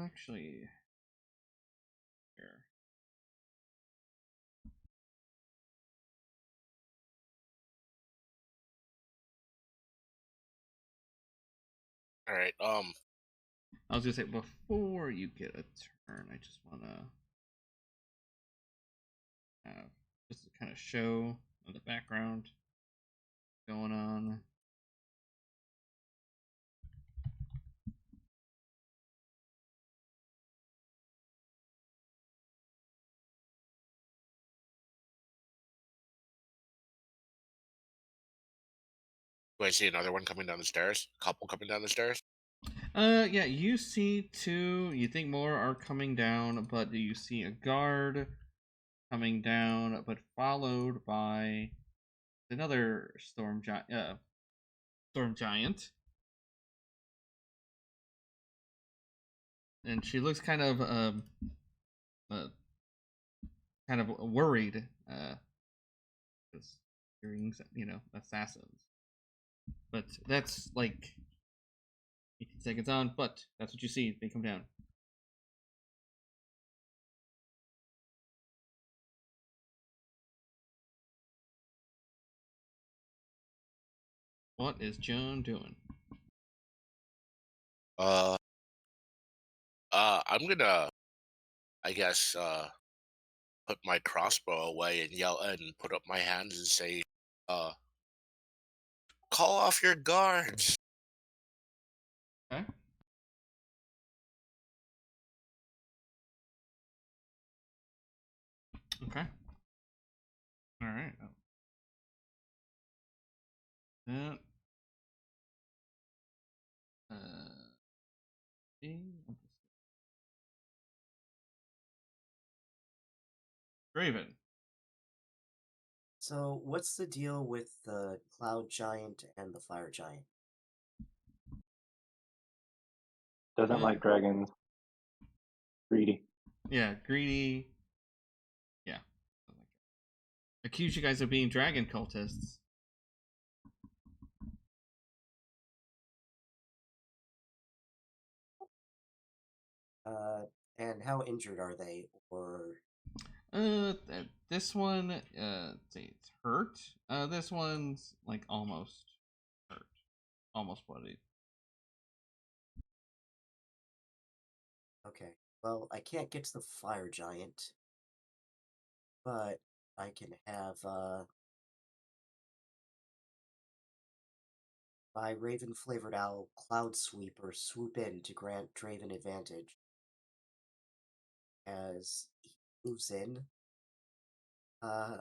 actually, here. All right. I was gonna say before you get a turn, I just wanna have just to kind of show the background going on. Do I see another one coming down the stairs? A couple coming down the stairs? Yeah, you see two. You think more are coming down, but you see a guard coming down, but followed by another storm giant. And she looks kind of worried, because hearing, assassins. but that's like 18 seconds on. But that's what you see. They come down. What is Jian doing? I'm gonna, I guess, put my crossbow away and yell and put up my hands and say, call off your guards. Okay. Okay. All right. That. Draven. So, what's the deal with the cloud giant and the fire giant? Doesn't like dragons. Greedy. Yeah, greedy. Yeah. Accuse you guys of being dragon cultists. And how injured are they? Or This one, say it's hurt. This one's like almost hurt, almost bloodied. okay, well, I can't get to the fire giant, but I can have my Raven flavored owl Cloud Sweeper swoop in to grant Draven advantage as he moves in. You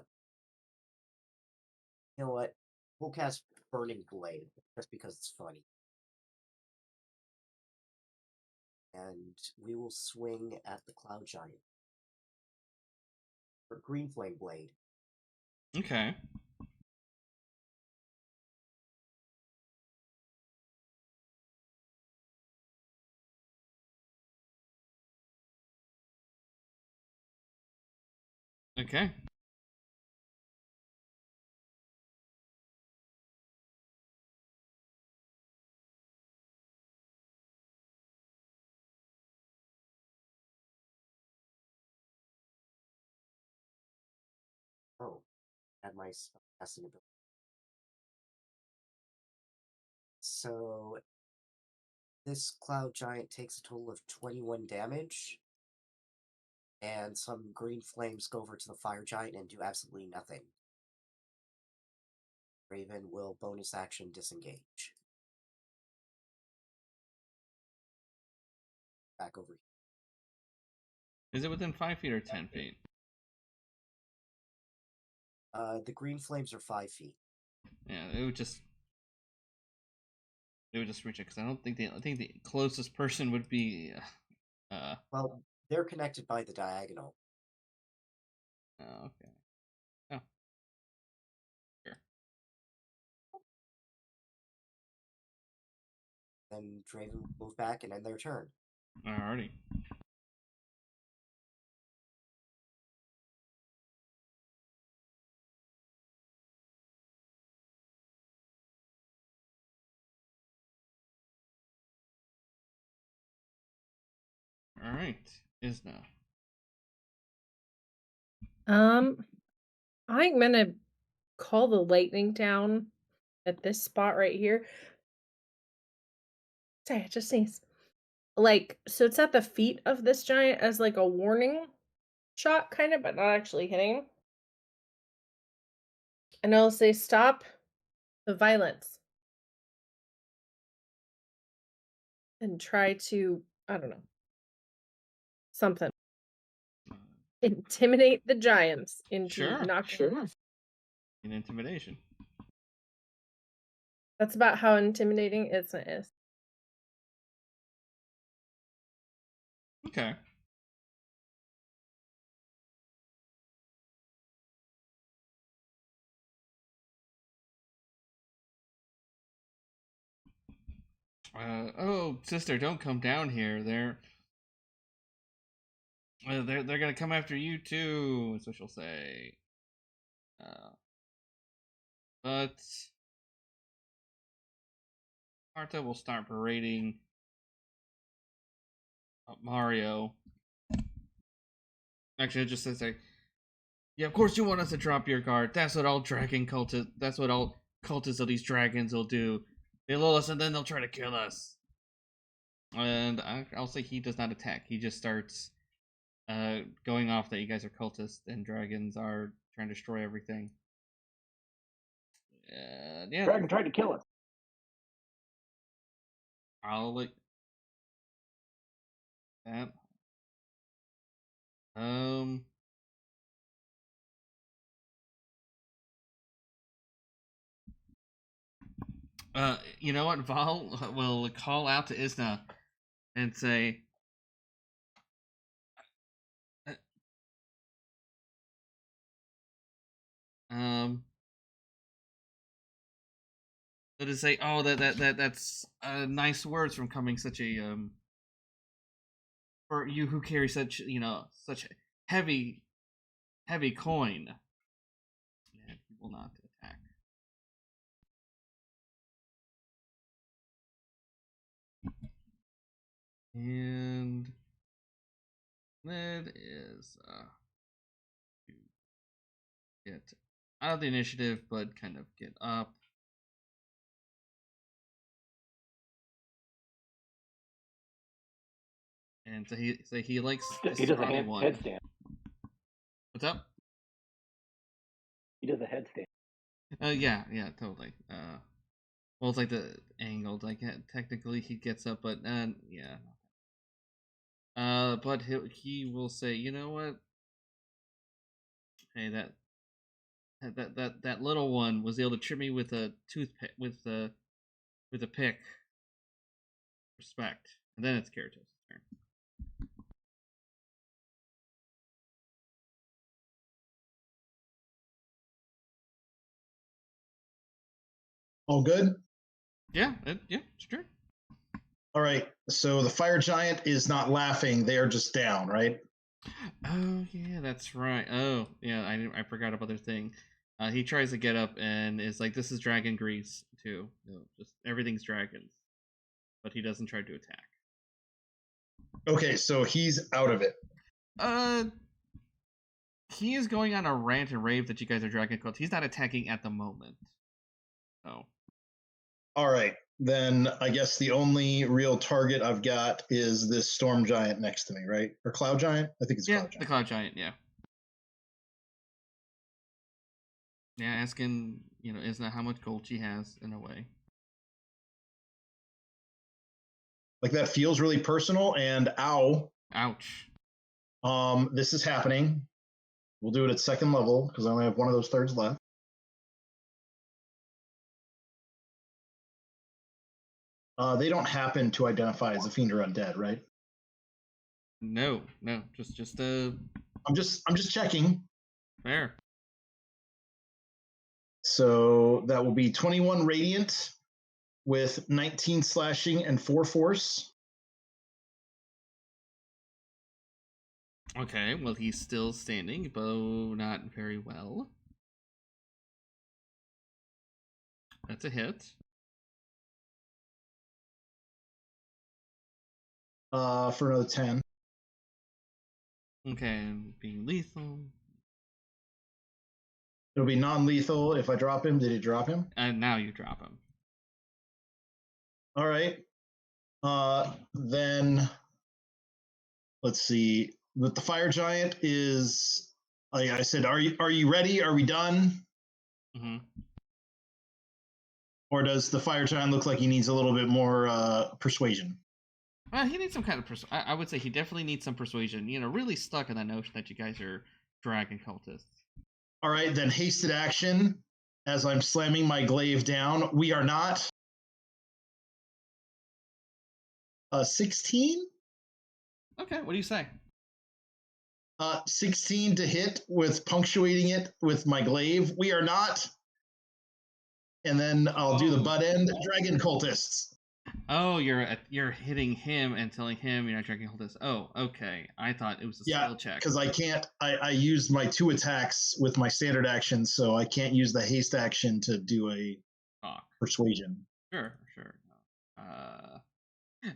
know what? We'll cast Burning Blade just because it's funny. And we will swing at the Cloud Giant. For Green Flame Blade. Okay. Okay. Oh, add my spellcasting ability. So this Cloud Giant takes a total of 21 damage. And some green flames go over to the Fire Giant and do absolutely nothing. Raven will bonus action disengage. Back over here. Is it within 5 feet or 10 feet? The green flames are 5 feet. Yeah, it would just reach it because I think the closest person would be. Well, they're connected by the diagonal. Oh, okay. Oh. Sure. Then Draven will move back and end their turn. Alrighty. Alright. Isna. I'm gonna call the lightning down at this spot right here. Sorry, I just sneezed. Like, so it's at the feet of this giant as like a warning shot, kind of, but not actually hitting. And I'll say, stop the violence. And try to, I don't know, something. Intimidate the giants into Sure. knocking. In intimidation. That's about how intimidating Isna is. Okay. Oh, sister, don't come down here. They're gonna come after you too. That's what she'll say. But Marta will start berating Mario. Actually, it just says like, yeah, of course you want us to drop your guard. That's what all dragon cultists. That's what all cultists of these dragons will do. They lull us and then they'll try to kill us. And I'll say he does not attack. He just starts going off that you guys are cultists and dragons are trying to destroy everything. Yeah. Dragon tried to kill us. I'll like that. You know what? Val will call out to Isna and say, to say, oh, that's nice words from coming such a for you who carry such such heavy coin. Yeah, he will not attack. And that is to get out of the initiative, but kind of get up. And so he likes He does a headstand. What's up? He does a headstand. Yeah, totally. Well, it's like the angled. Like technically he gets up, but yeah. But he will say, you know what? Hey, that little one was able to trip me with a toothpick with a pick. Respect, and then it's Karatos' turn. All good? Yeah, sure. All right. So the fire giant is not laughing; they are just down, right? Oh yeah, that's right. Oh yeah, I forgot about their thing. He tries to get up and is like, "This is dragon grease too. No, just everything's dragons," but he doesn't try to attack. Okay, so he's out of it. He is going on a rant and rave that you guys are dragon cults. He's not attacking at the moment. So. All right, then I guess the only real target I've got is this storm giant next to me, right? Or cloud giant? I think it's cloud giant. The cloud giant, yeah. Yeah, asking, Isna how much gold she has in a way. Like that feels really personal and ow. Ouch. This is happening. We'll do it at second level because I only have one of those thirds left. They don't happen to identify as a fiend or undead, right? No. Just I'm just checking. Fair. So that will be 21 radiant with 19 slashing and 4 force. Okay, well he's still standing, bow not very well. That's a hit. For another 10. Okay, being lethal. It'll be non-lethal if I drop him. Did he drop him? And now you drop him. All right. Then let's see. With the fire giant is, like I said, are you ready? Are we done? Mm-hmm. Or does the fire giant look like he needs a little bit more persuasion? He needs some kind of I would say he definitely needs some persuasion. Really stuck in that notion that you guys are dragon cultists. All right, then hasted action as I'm slamming my glaive down. We are not. 16? Okay, what do you say? 16 to hit with punctuating it with my glaive. We are not. And then I'll do the butt end. Dragon cultists. Oh, you're hitting him and telling him you're not dragon cultist. Oh, okay. I thought it was a skill check. Because I can't. I used my 2 attacks with my standard action, so I can't use the haste action to do a persuasion. Sure.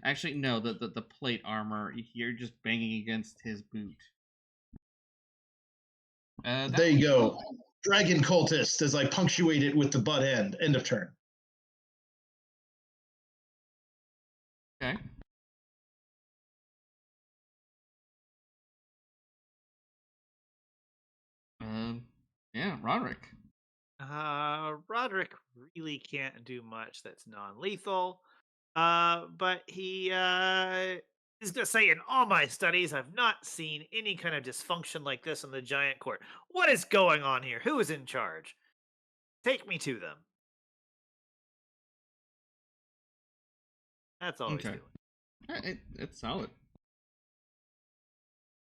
Actually, no. The plate armor. You're just banging against his boot. There you go. Dragon cultist, as I punctuate it with the butt end. End of turn. Okay. Yeah, Roderick. Roderick really can't do much that's non-lethal. But he is gonna say, in all my studies, I've not seen any kind of dysfunction like this in the giant court. What is going on here? Who is in charge? Take me to them. That's all he's Okay. doing. It's solid.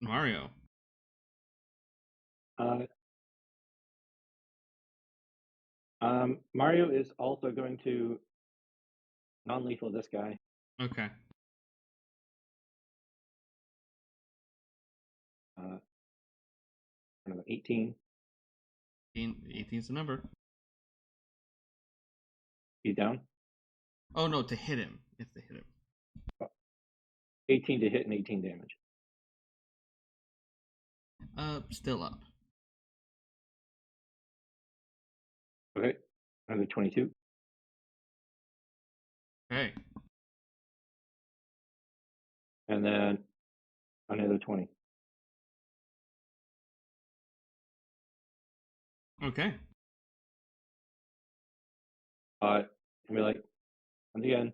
Mario. Mario is also going to non-lethal this guy. Okay. 18. 18's the number. He's down. Oh no, to hit him. It's to hit him. 18 to hit and 18 damage. Still up. Okay. Another 22. Okay. And then another 20. Okay. And be like, once again,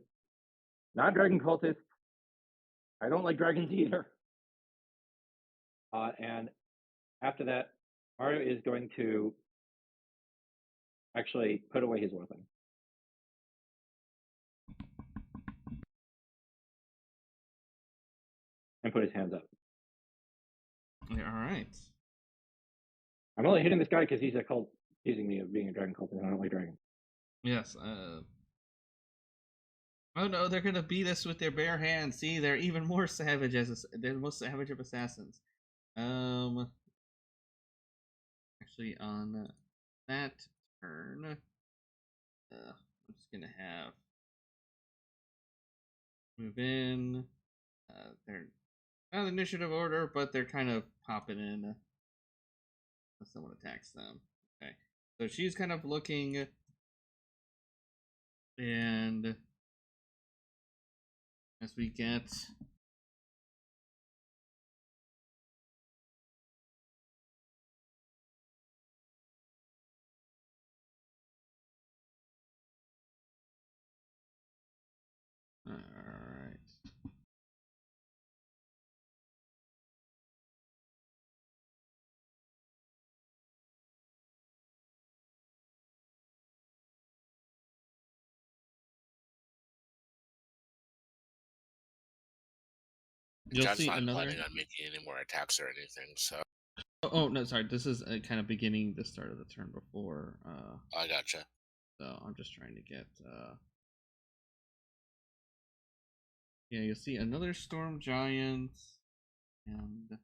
not dragon cultist. I don't like dragons either. And after that, Mario is going to actually put away his weapon. And put his hands up. Yeah, all right. I'm only hitting this guy because he's accusing me of being a dragon cultist, and I don't like dragons. Yes. Oh no, they're gonna beat us with their bare hands. See, they're even more savage they're the most savage of assassins. Actually, on that turn, I'm just gonna have move in. They're not in initiative order, but they're kind of popping in when someone attacks them. Okay, so she's kind of looking, and as we get all right. You'll John's see not another. planning on making any more attacks or anything, so. Oh no, sorry. This is kind of beginning the start of the turn before. I gotcha. So I'm just trying to get. Yeah, you'll see another storm giant, and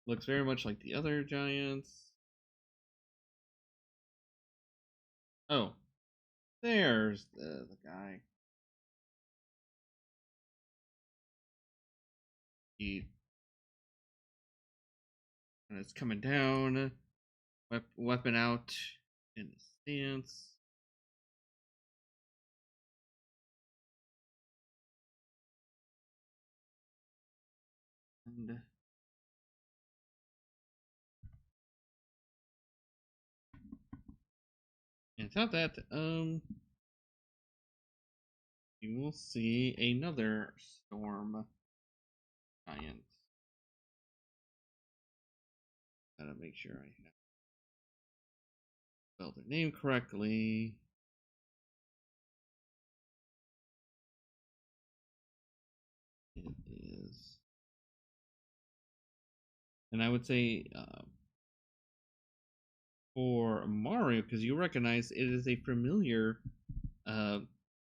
looks very much like the other giants. Oh, there's the guy. And it's coming down. Weapon out in the stance. And without that, you will see another storm giant. Gotta make sure I have spelled their name correctly. It is, and I would say for Mario, because you recognize it is a familiar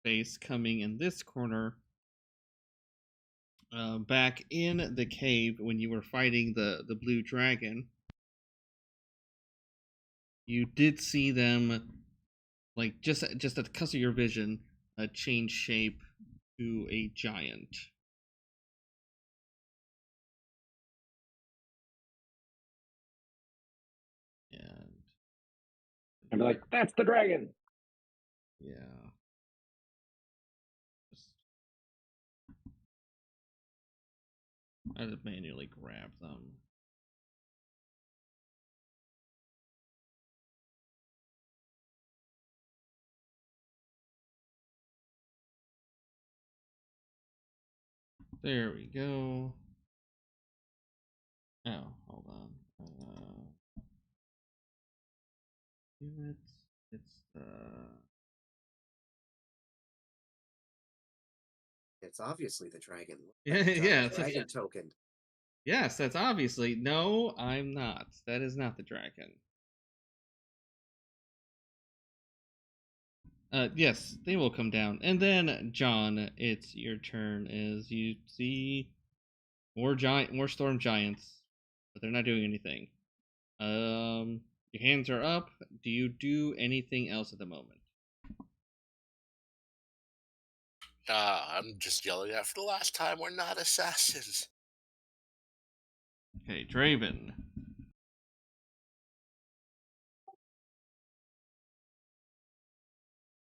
face coming in this corner. Back in the cave when you were fighting the blue dragon, you did see them like just at the cusp of your vision, change shape to a giant. And I'd be like, "That's the dragon." yeah. I just manually grab them. There we go. Oh, hold on. It's It's obviously the dragon. yeah, Giant yeah. dragon token. Yes, that's obviously. No, I'm not. That is not the dragon. Yes, they will come down. And then, John, it's your turn as you see more storm giants, but they're not doing anything. Your hands are up. Do you do anything else at the moment? I'm just yelling out for the last time, we're not assassins. Okay, Draven.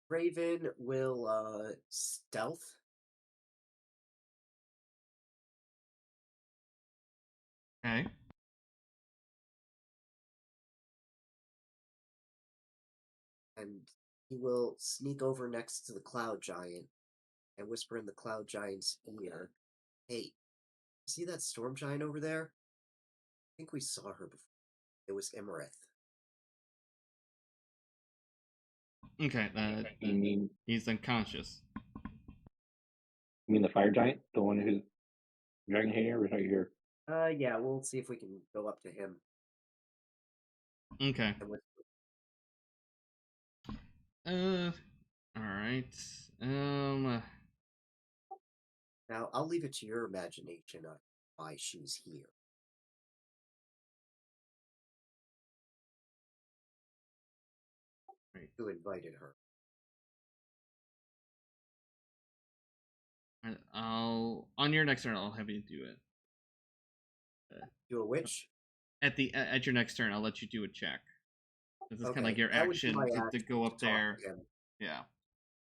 Raven will stealth. Okay. And he will sneak over next to the cloud giant and whisper in the cloud giant's ear, "Hey, see that storm giant over there? I think we saw her before. It was Imarith." Okay, You mean he's unconscious. the fire giant, the one who's dragon hater, right here? Yeah, we'll see if we can go up to him. Okay. And whisper. All right. Now, I'll leave it to your imagination on why she's here. Right. Who invited her? On your next turn, I'll have you do it. Do a witch? At your next turn, I'll let you do a check. This is kind of like your that would be action my to action go up to talk there. to him. Yeah.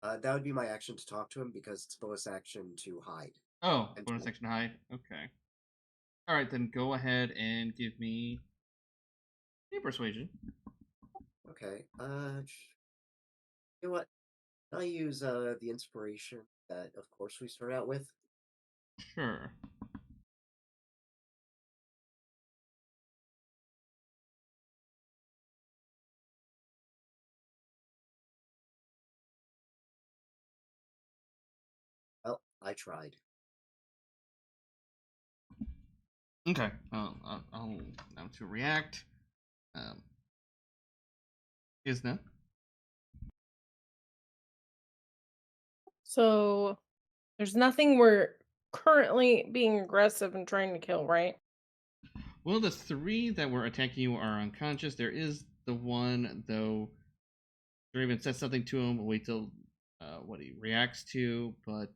That would be my action to talk to him because it's bonus action to hide. Oh, And bonus to- action hide. Okay. All right, then go ahead and give me a persuasion. Okay. You know what? I'll use the inspiration that, of course, we start out with. Sure. Well, I tried. Okay. I'll now to react. Isna. So there's nothing we're currently being aggressive and trying to kill, right? Well, the three that were attacking you are unconscious. There is the one, though. Draven says something to him. Wait till what he reacts to. But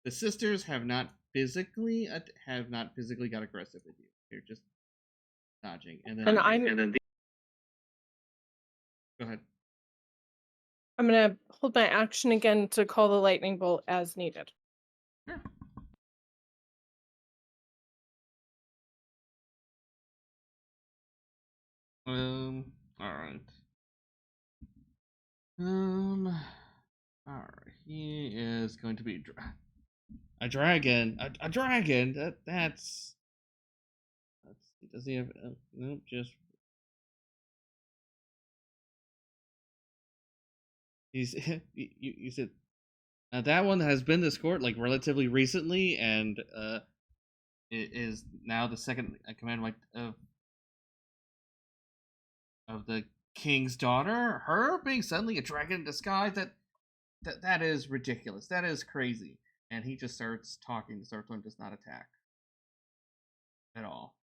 the sisters have not physically got aggressive with you. They're just dodging, and then go ahead. I'm gonna hold my action again to call the lightning bolt as needed. Sure. All right. All right. He is going to be a dragon. A dragon. That's. Does he have? Nope. Just. He's. You said. That one has been to this court like relatively recently, and it is now the second command of the king's daughter. Her being suddenly a dragon in disguise. That is ridiculous. That is crazy. And he just starts talking. The Startling does not attack at all.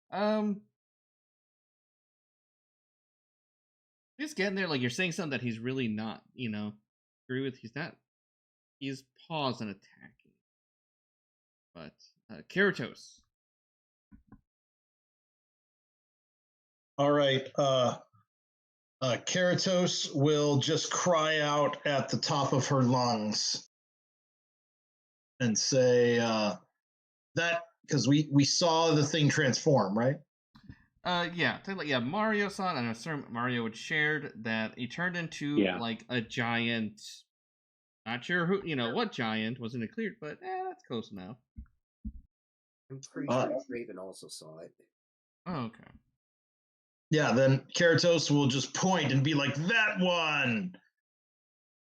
He's getting there. Like, you're saying something that he's really not, agree with. He's not. He's paused on attacking. But Karatos. All right. Karatos will just cry out at the top of her lungs and say that because we saw the thing transform, right? Yeah. Mario-san and I assume Mario had shared that he turned into like a giant. Not sure who, what giant wasn't it cleared, but that's close enough. I'm pretty sure Draven also saw it. Oh, okay. Yeah, then Karatos will just point and be like, that one!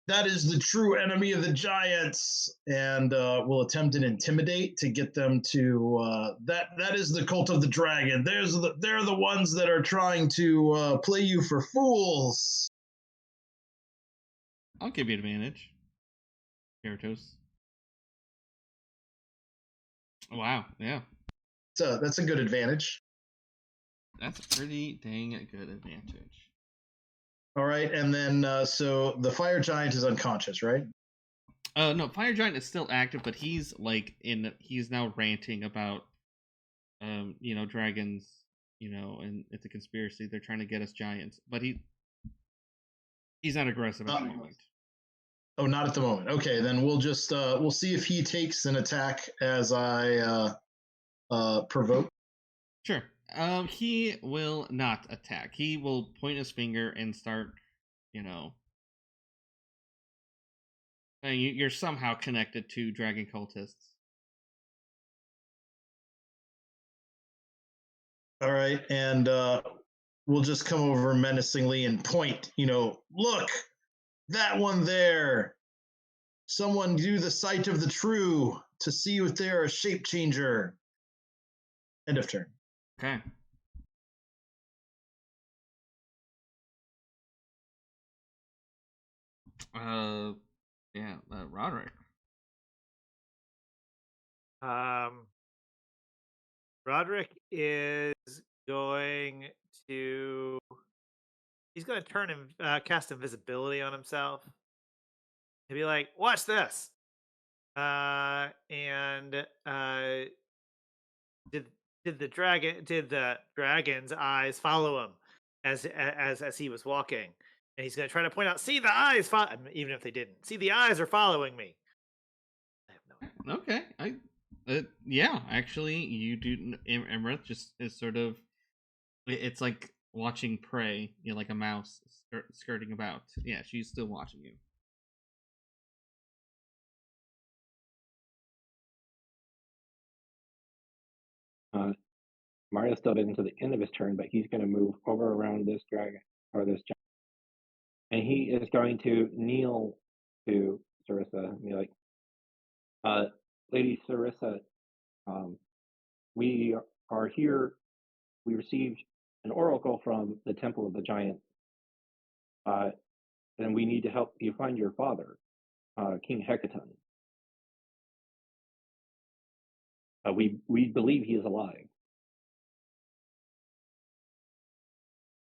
That is the true enemy of the giants! And will attempt and intimidate to get them to, that is the cult of the dragon. They're the ones that are trying to play you for fools! I'll give you advantage. Karatos. Wow, yeah. So that's a good advantage. That's a pretty dang good advantage. All right, and then so the fire giant is unconscious, right? No, fire giant is still active, but he's he's now ranting about dragons, and it's a conspiracy. They're trying to get us giants, but he's not aggressive at the moment. Oh, not at the moment. Okay, then we'll just we'll see if he takes an attack as I provoke. Sure. He will not attack. He will point his finger and start, you're somehow connected to dragon cultists. All right, and we'll just come over menacingly and point, look, that one there. Someone do the sight of the true to see if they're a shape changer. End of turn. Okay. Roderick. Roderick is going to. He's going to turn and cast invisibility on himself. He'll be like, "Watch this," and did the dragon's eyes follow him as he was walking? And he's going to try to point out, "See the eyes, even if they didn't. See the eyes are following me." I have no idea. Okay, yeah, actually, you do. Emerith just is sort of. It's like watching prey, like a mouse skirting about. Yeah, she's still watching you. Mario still didn't to the end of his turn, but he's going to move over around this dragon or this giant, and he is going to kneel to Sarissa and be like, "Lady Sarissa, we are here. We received an oracle from the Temple of the Giants, and we need to help you find your father, King Hecaton. We believe he is alive."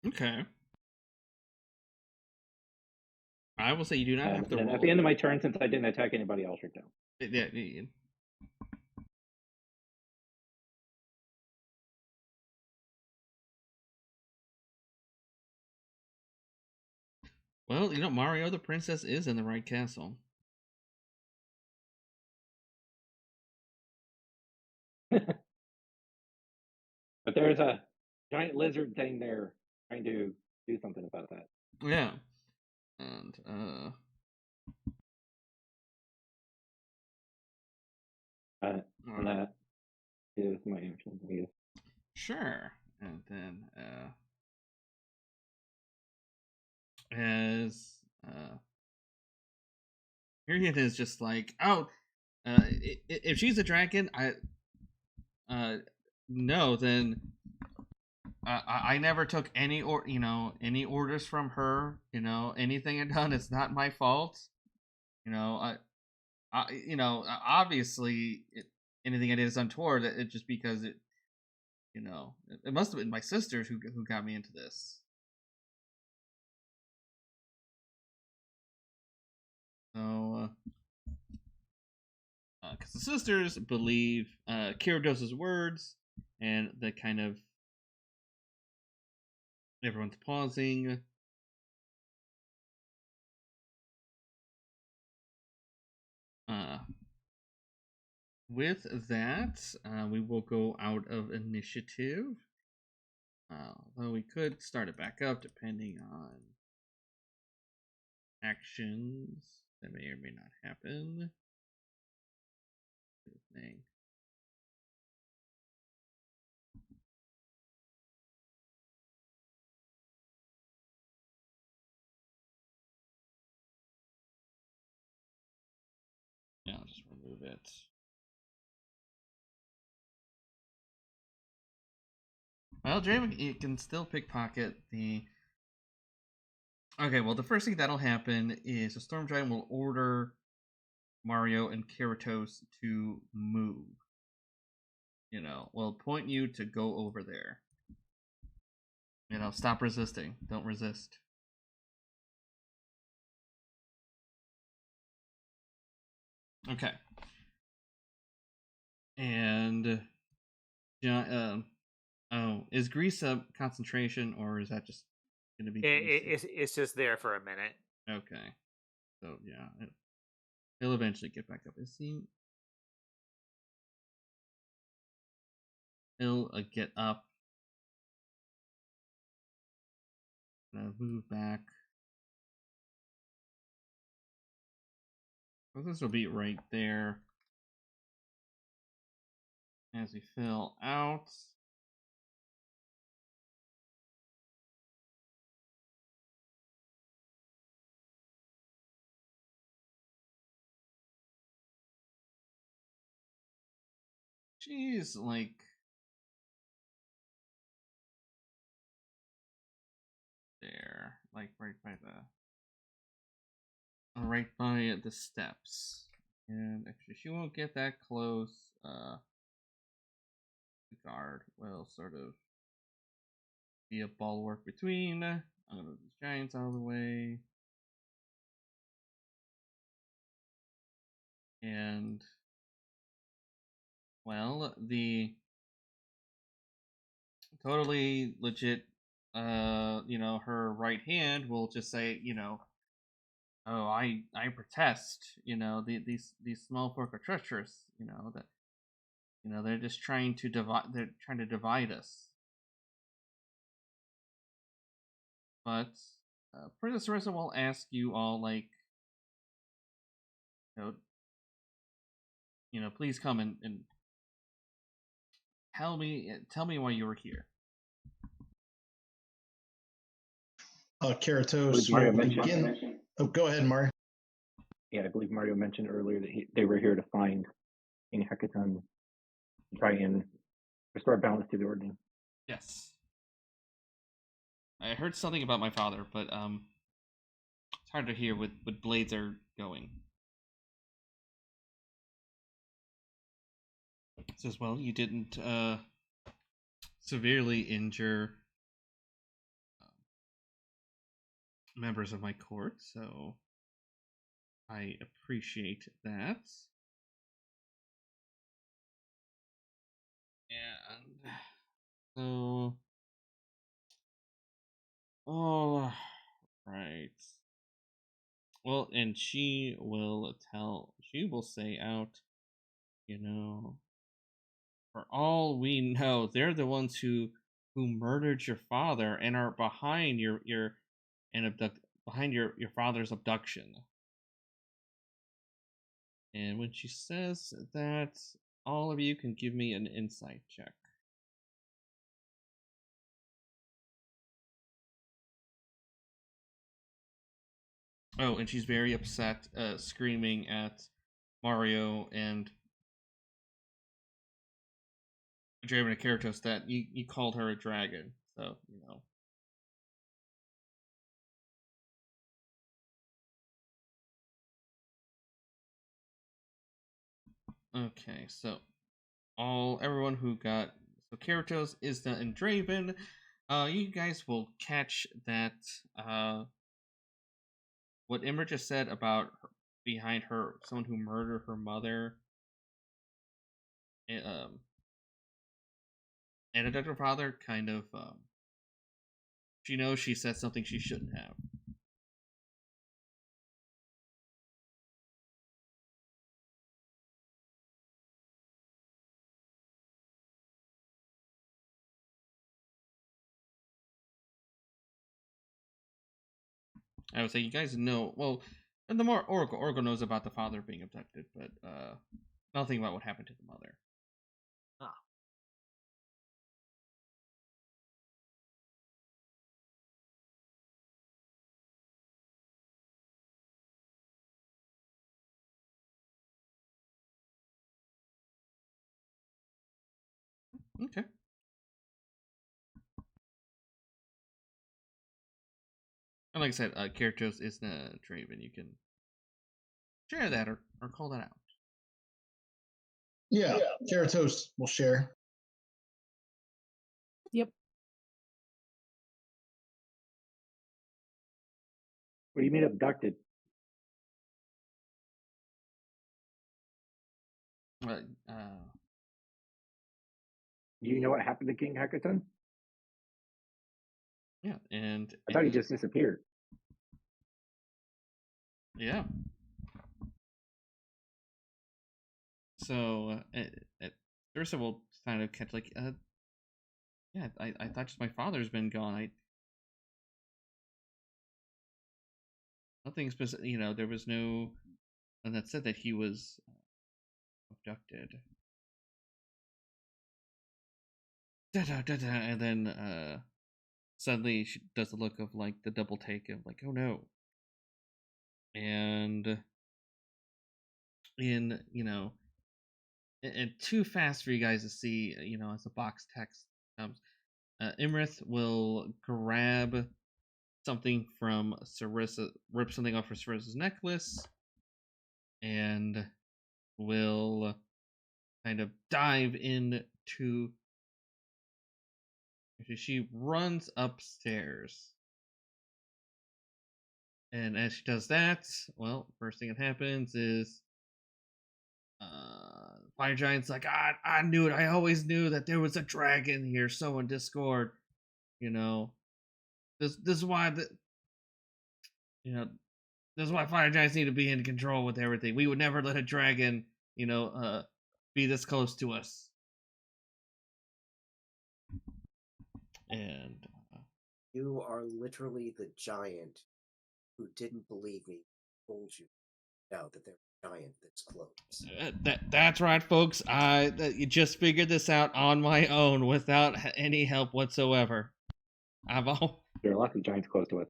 Okay. I will say you do not have to roll. At the end of my turn, since I didn't attack anybody else right now. Yeah. Well, Mario the princess is in the right castle. But there's a giant lizard thing there trying to do something about that. Yeah. And that is my action. Yes. Sure. And then as Miriam is just like, if she's a dragon, no, then I never took any any orders from her. Anything I done, it's not my fault. Obviously, anything I did is untoward. It just because it must have been my sisters who got me into this. because the sisters believe Karatos' words, and the kind of everyone's pausing. With that, we will go out of initiative. Though we could start it back up depending on actions that may or may not happen. Thing. Yeah, I'll just remove it. Well, Draven, you can still pickpocket the. Okay, well, the first thing that'll happen is a Storm Giant will order Mario and Karatos to move. Will point you to go over there. Stop resisting. Don't resist. Okay. And is grease up concentration, or is that just going to be? It's just there for a minute. Okay. So yeah, he'll eventually get back up. He'll get up. Move back. Well, this will be right there. As we fill out. She's like there, like right by the steps. And actually, she won't get that close. The guard will sort of be a bulwark between. I'm gonna move these giants out of the way. And well, the totally legit her right hand will just say, oh, I protest, these small folk are treacherous, that they're just trying to divide us. But Princess Sarissa will ask you all, like, please come and tell me why you were here. Karatos will begin. Oh, go ahead, Mar. Yeah, I believe Mario mentioned earlier that they were here to find King Hecaton, try and restore balance to the Ordning. Yes. I heard something about my father, but it's hard to hear what blades are going. It says, well, you didn't severely injure members of my court, so I appreciate that. And so, all right. Well, and she will say out, for all we know, they're the ones who murdered your father and are behind your father's abduction. And when she says that, all of you can give me an insight check. Oh, and she's very upset, screaming at Mario and Draven and Karatos that you called her a dragon. So, Okay, so everyone who got Karatos, Isna, and Draven, you guys will catch that what Imra just said about behind her, someone who murdered her mother. and adoptive father kind of she knows she said something she shouldn't have. I would say you guys know, well, and the more Oracle knows about the father being abducted, but nothing about what happened to the mother. Ah. Okay. And like I said, Karatos, Isna, Draven, you can share that or call that out. Yeah, Karatos will share. Yep. What do you mean abducted? Uh, Do you know what happened to King Hackerton? yeah, and I thought he just disappeared. yeah. So at first, we'll kind of catch like, yeah, I thought just my father's been gone. Nothing specific, there was no, and that said that he was abducted. And then suddenly she does the look of like the double take of like, oh no. And in and too fast for you guys to see, as the box text comes, Imrith will grab something from Sarissa, rip something off of Sarissa's necklace, and will kind of dive into. She runs upstairs. And as she does that, well, first thing that happens is Fire Giant's like, I knew it. I always knew that there was a dragon here. So in Discord, this is why this is why Fire Giants need to be in control with everything. We would never let a dragon, be this close to us. And You are literally the giant who didn't believe me. Told you that there's a giant that's close. That's right, folks. I just figured this out on my own without any help whatsoever. There are lots of giants close to us.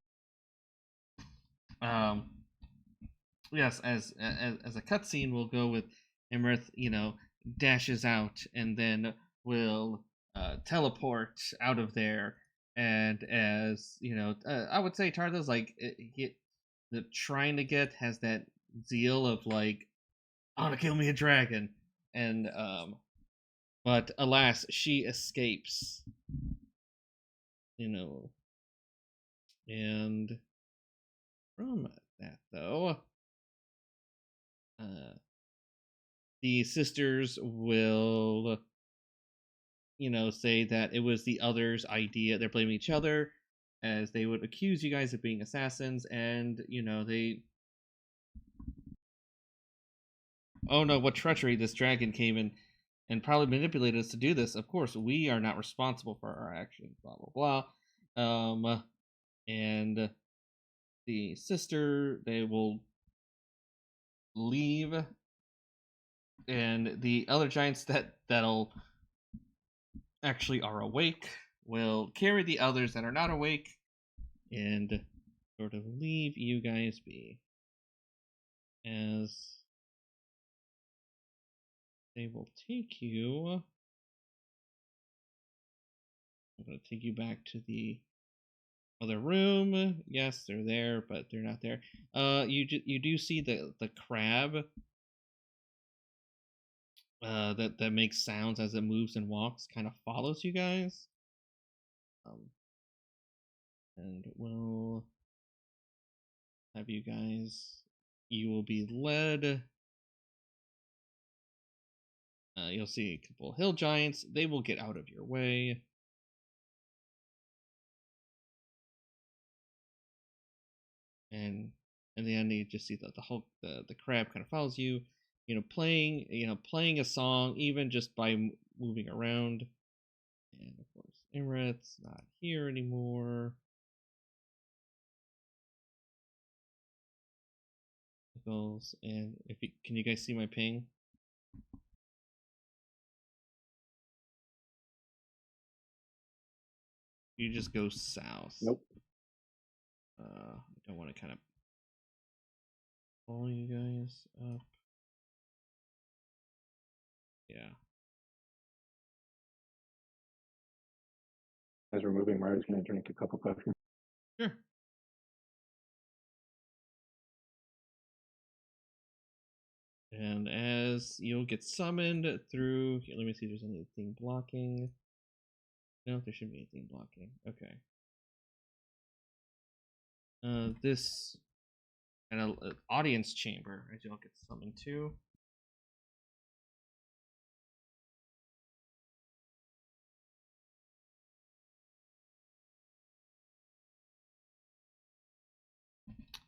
Yes, as a cutscene, we'll go with Imrith, dashes out and then will teleport out of there. And as I would say Tartha's like the trying to get has that zeal of like, I want to kill me a dragon, and but alas, she escapes. And from that though, the sisters will, say that it was the others' idea. They're blaming each other, as they would accuse you guys of being assassins, and they. Oh no! What treachery! This dragon came in and probably manipulated us to do this. Of course, we are not responsible for our actions. Blah blah blah. And the sister, they will leave, and the other giants that'll actually are awake will carry the others that are not awake and sort of leave you guys be, as they will take you. I'm going to take you back to the other room. Yes, they're there, but they're not there. You do see the crab that makes sounds as it moves and walks, kind of follows you guys. And we'll have you guys. You will be led You'll see a couple hill giants. They will get out of your way. And in the end, you just see that the crab kind of follows you, playing a song, even just by moving around. And of course, Imret's not here anymore. And can you guys see my ping? You just go south. Nope. I don't want to kind of pull you guys up. Yeah. As we're moving, Mario's going to drink a cup of coffee. Sure. And as you'll get summoned through, here, let me see if there's anything blocking. No, there shouldn't be anything blocking. Okay. This kind of audience chamber, as you'll get summoned to.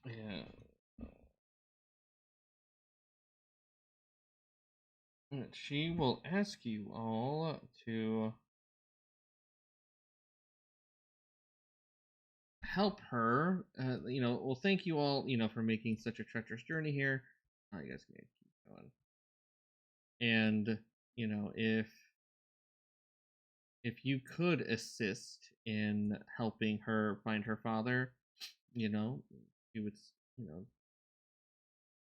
Yeah. She will ask you all to help her. Well, thank you all, for making such a treacherous journey here. You guys can keep going. And, if you could assist in helping her find her father, you would,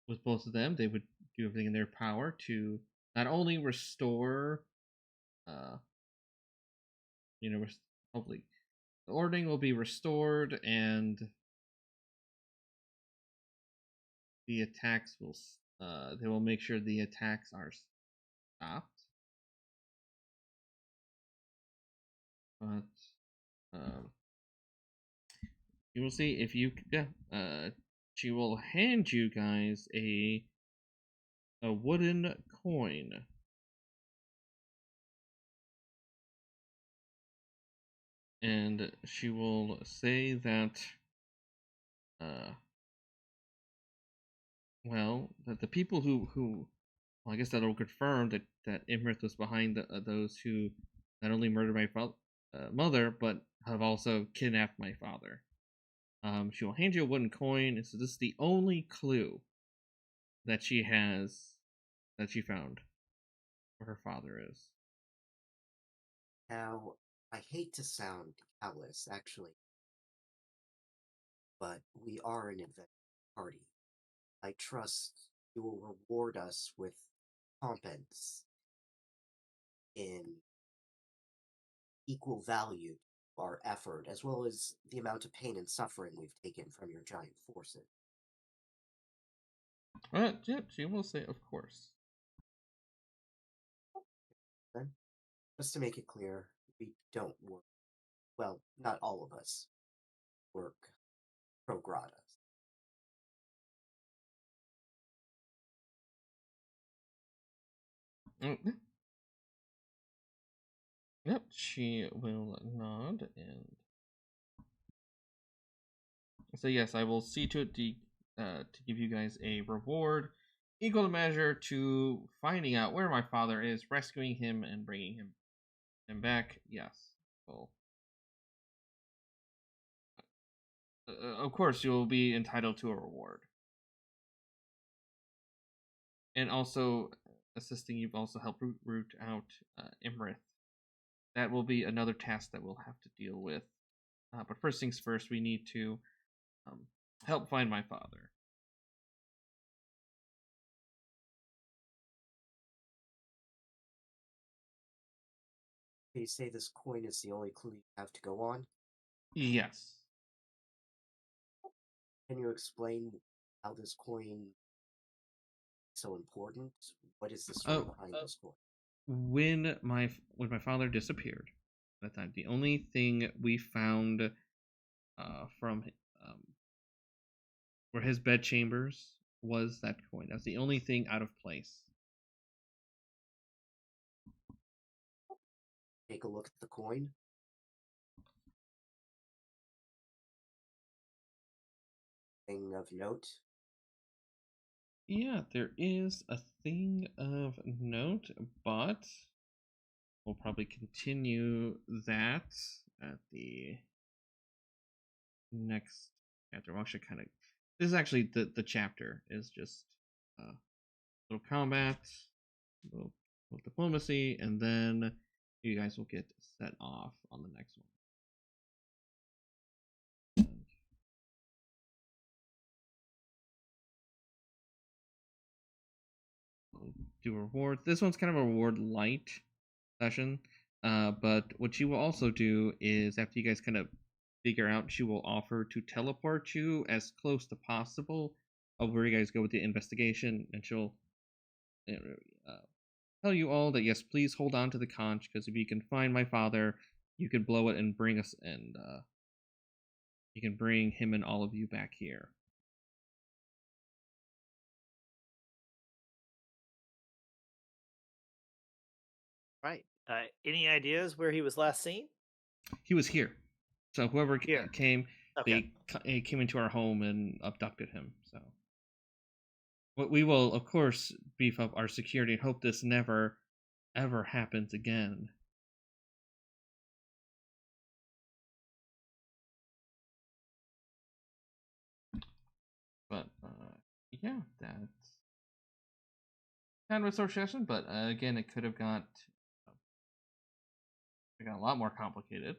with both of them, they would do everything in their power to not only restore, hopefully the ordering will be restored and the attacks will, they will make sure the attacks are stopped. But, you will see if you, she will hand you guys a wooden coin. And she will say that, that the people who well, I guess that'll confirm that Imrith was behind those who not only murdered my mother, but have also kidnapped my father. She will hand you a wooden coin. So this is the only clue that she found where her father is. Now, I hate to sound callous, actually, but we are an adventure party. I trust you will reward us with competence in equal value to our effort, as well as the amount of pain and suffering we've taken from your giant forces. Yeah, she will say, of course. Then, just to make it clear, we don't work. Well, not all of us work pro gratis. Yep, she will nod and so yes, I will see to it to give you guys a reward equal to measure to finding out where my father is, rescuing him, and bringing him back. Yes, well, of course you'll be entitled to a reward, and also assisting you also help root out Imrith. That will be another task that we'll have to deal with. But first things first, we need to help find my father. You say this coin is the only clue you have to go on? Yes. Can you explain how this coin is so important? What is the story behind this coin? When my father disappeared, at that time, the only thing we found from where his bed chambers was that coin. That's the only thing out of place. take a look at the coin. Thing of note. Yeah, there is a thing of note, but we'll probably continue that at the next chapter. We'll actually kind of. This is actually the chapter is just little combat, little diplomacy, and then you guys will get set off on the next one. Do a reward. This one's kind of a reward light session. But what she will also do is after you guys kind of figure out, she will offer to teleport you as close to possible of where you guys go with the investigation, and she'll tell you all that yes, please hold on to the conch, because if you can find my father, you can blow it and bring us, and you can bring him and all of you back here. Right. Any ideas where he was last seen? He was here. So whoever Here. came, Okay. they came into our home and abducted him. So we will, of course, beef up our security and hope this never, ever happens again. But yeah, that's kind of a short session. But again, it could have got a lot more complicated.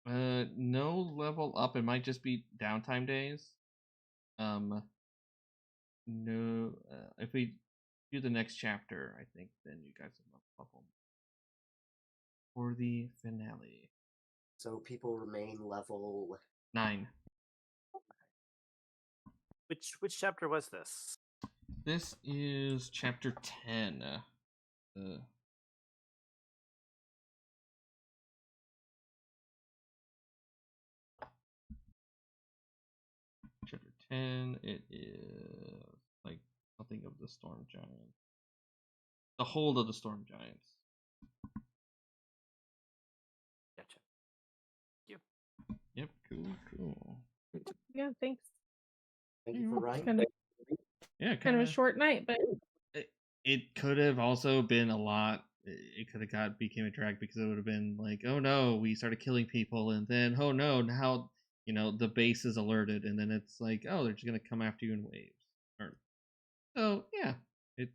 No level up. It might just be downtime days. No. If we do the next chapter, I think then you guys will level for the finale. So people remain level 9. Which chapter was this? This is chapter 10. Chapter 10, it is like something of the Storm Giants. The Hold of the Storm Giants. Gotcha. Thank you. Yep, cool. Yeah, thanks. Thank you for writing. Kind of a short night, but it could have also been a lot. It could have became a drag because it would have been like, oh no, we started killing people, and then oh no, now the base is alerted, and then it's like, oh, they're just gonna come after you in waves. So yeah, you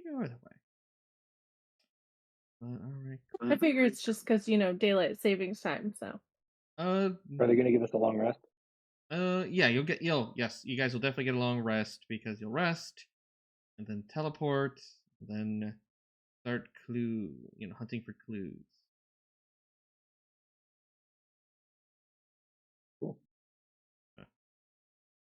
go either way. All right. I figure it's just because daylight savings time. So. Are they going to give us a long rest? Yeah, yes, you guys will definitely get a long rest because you'll rest, and then teleport, and then start hunting for clues.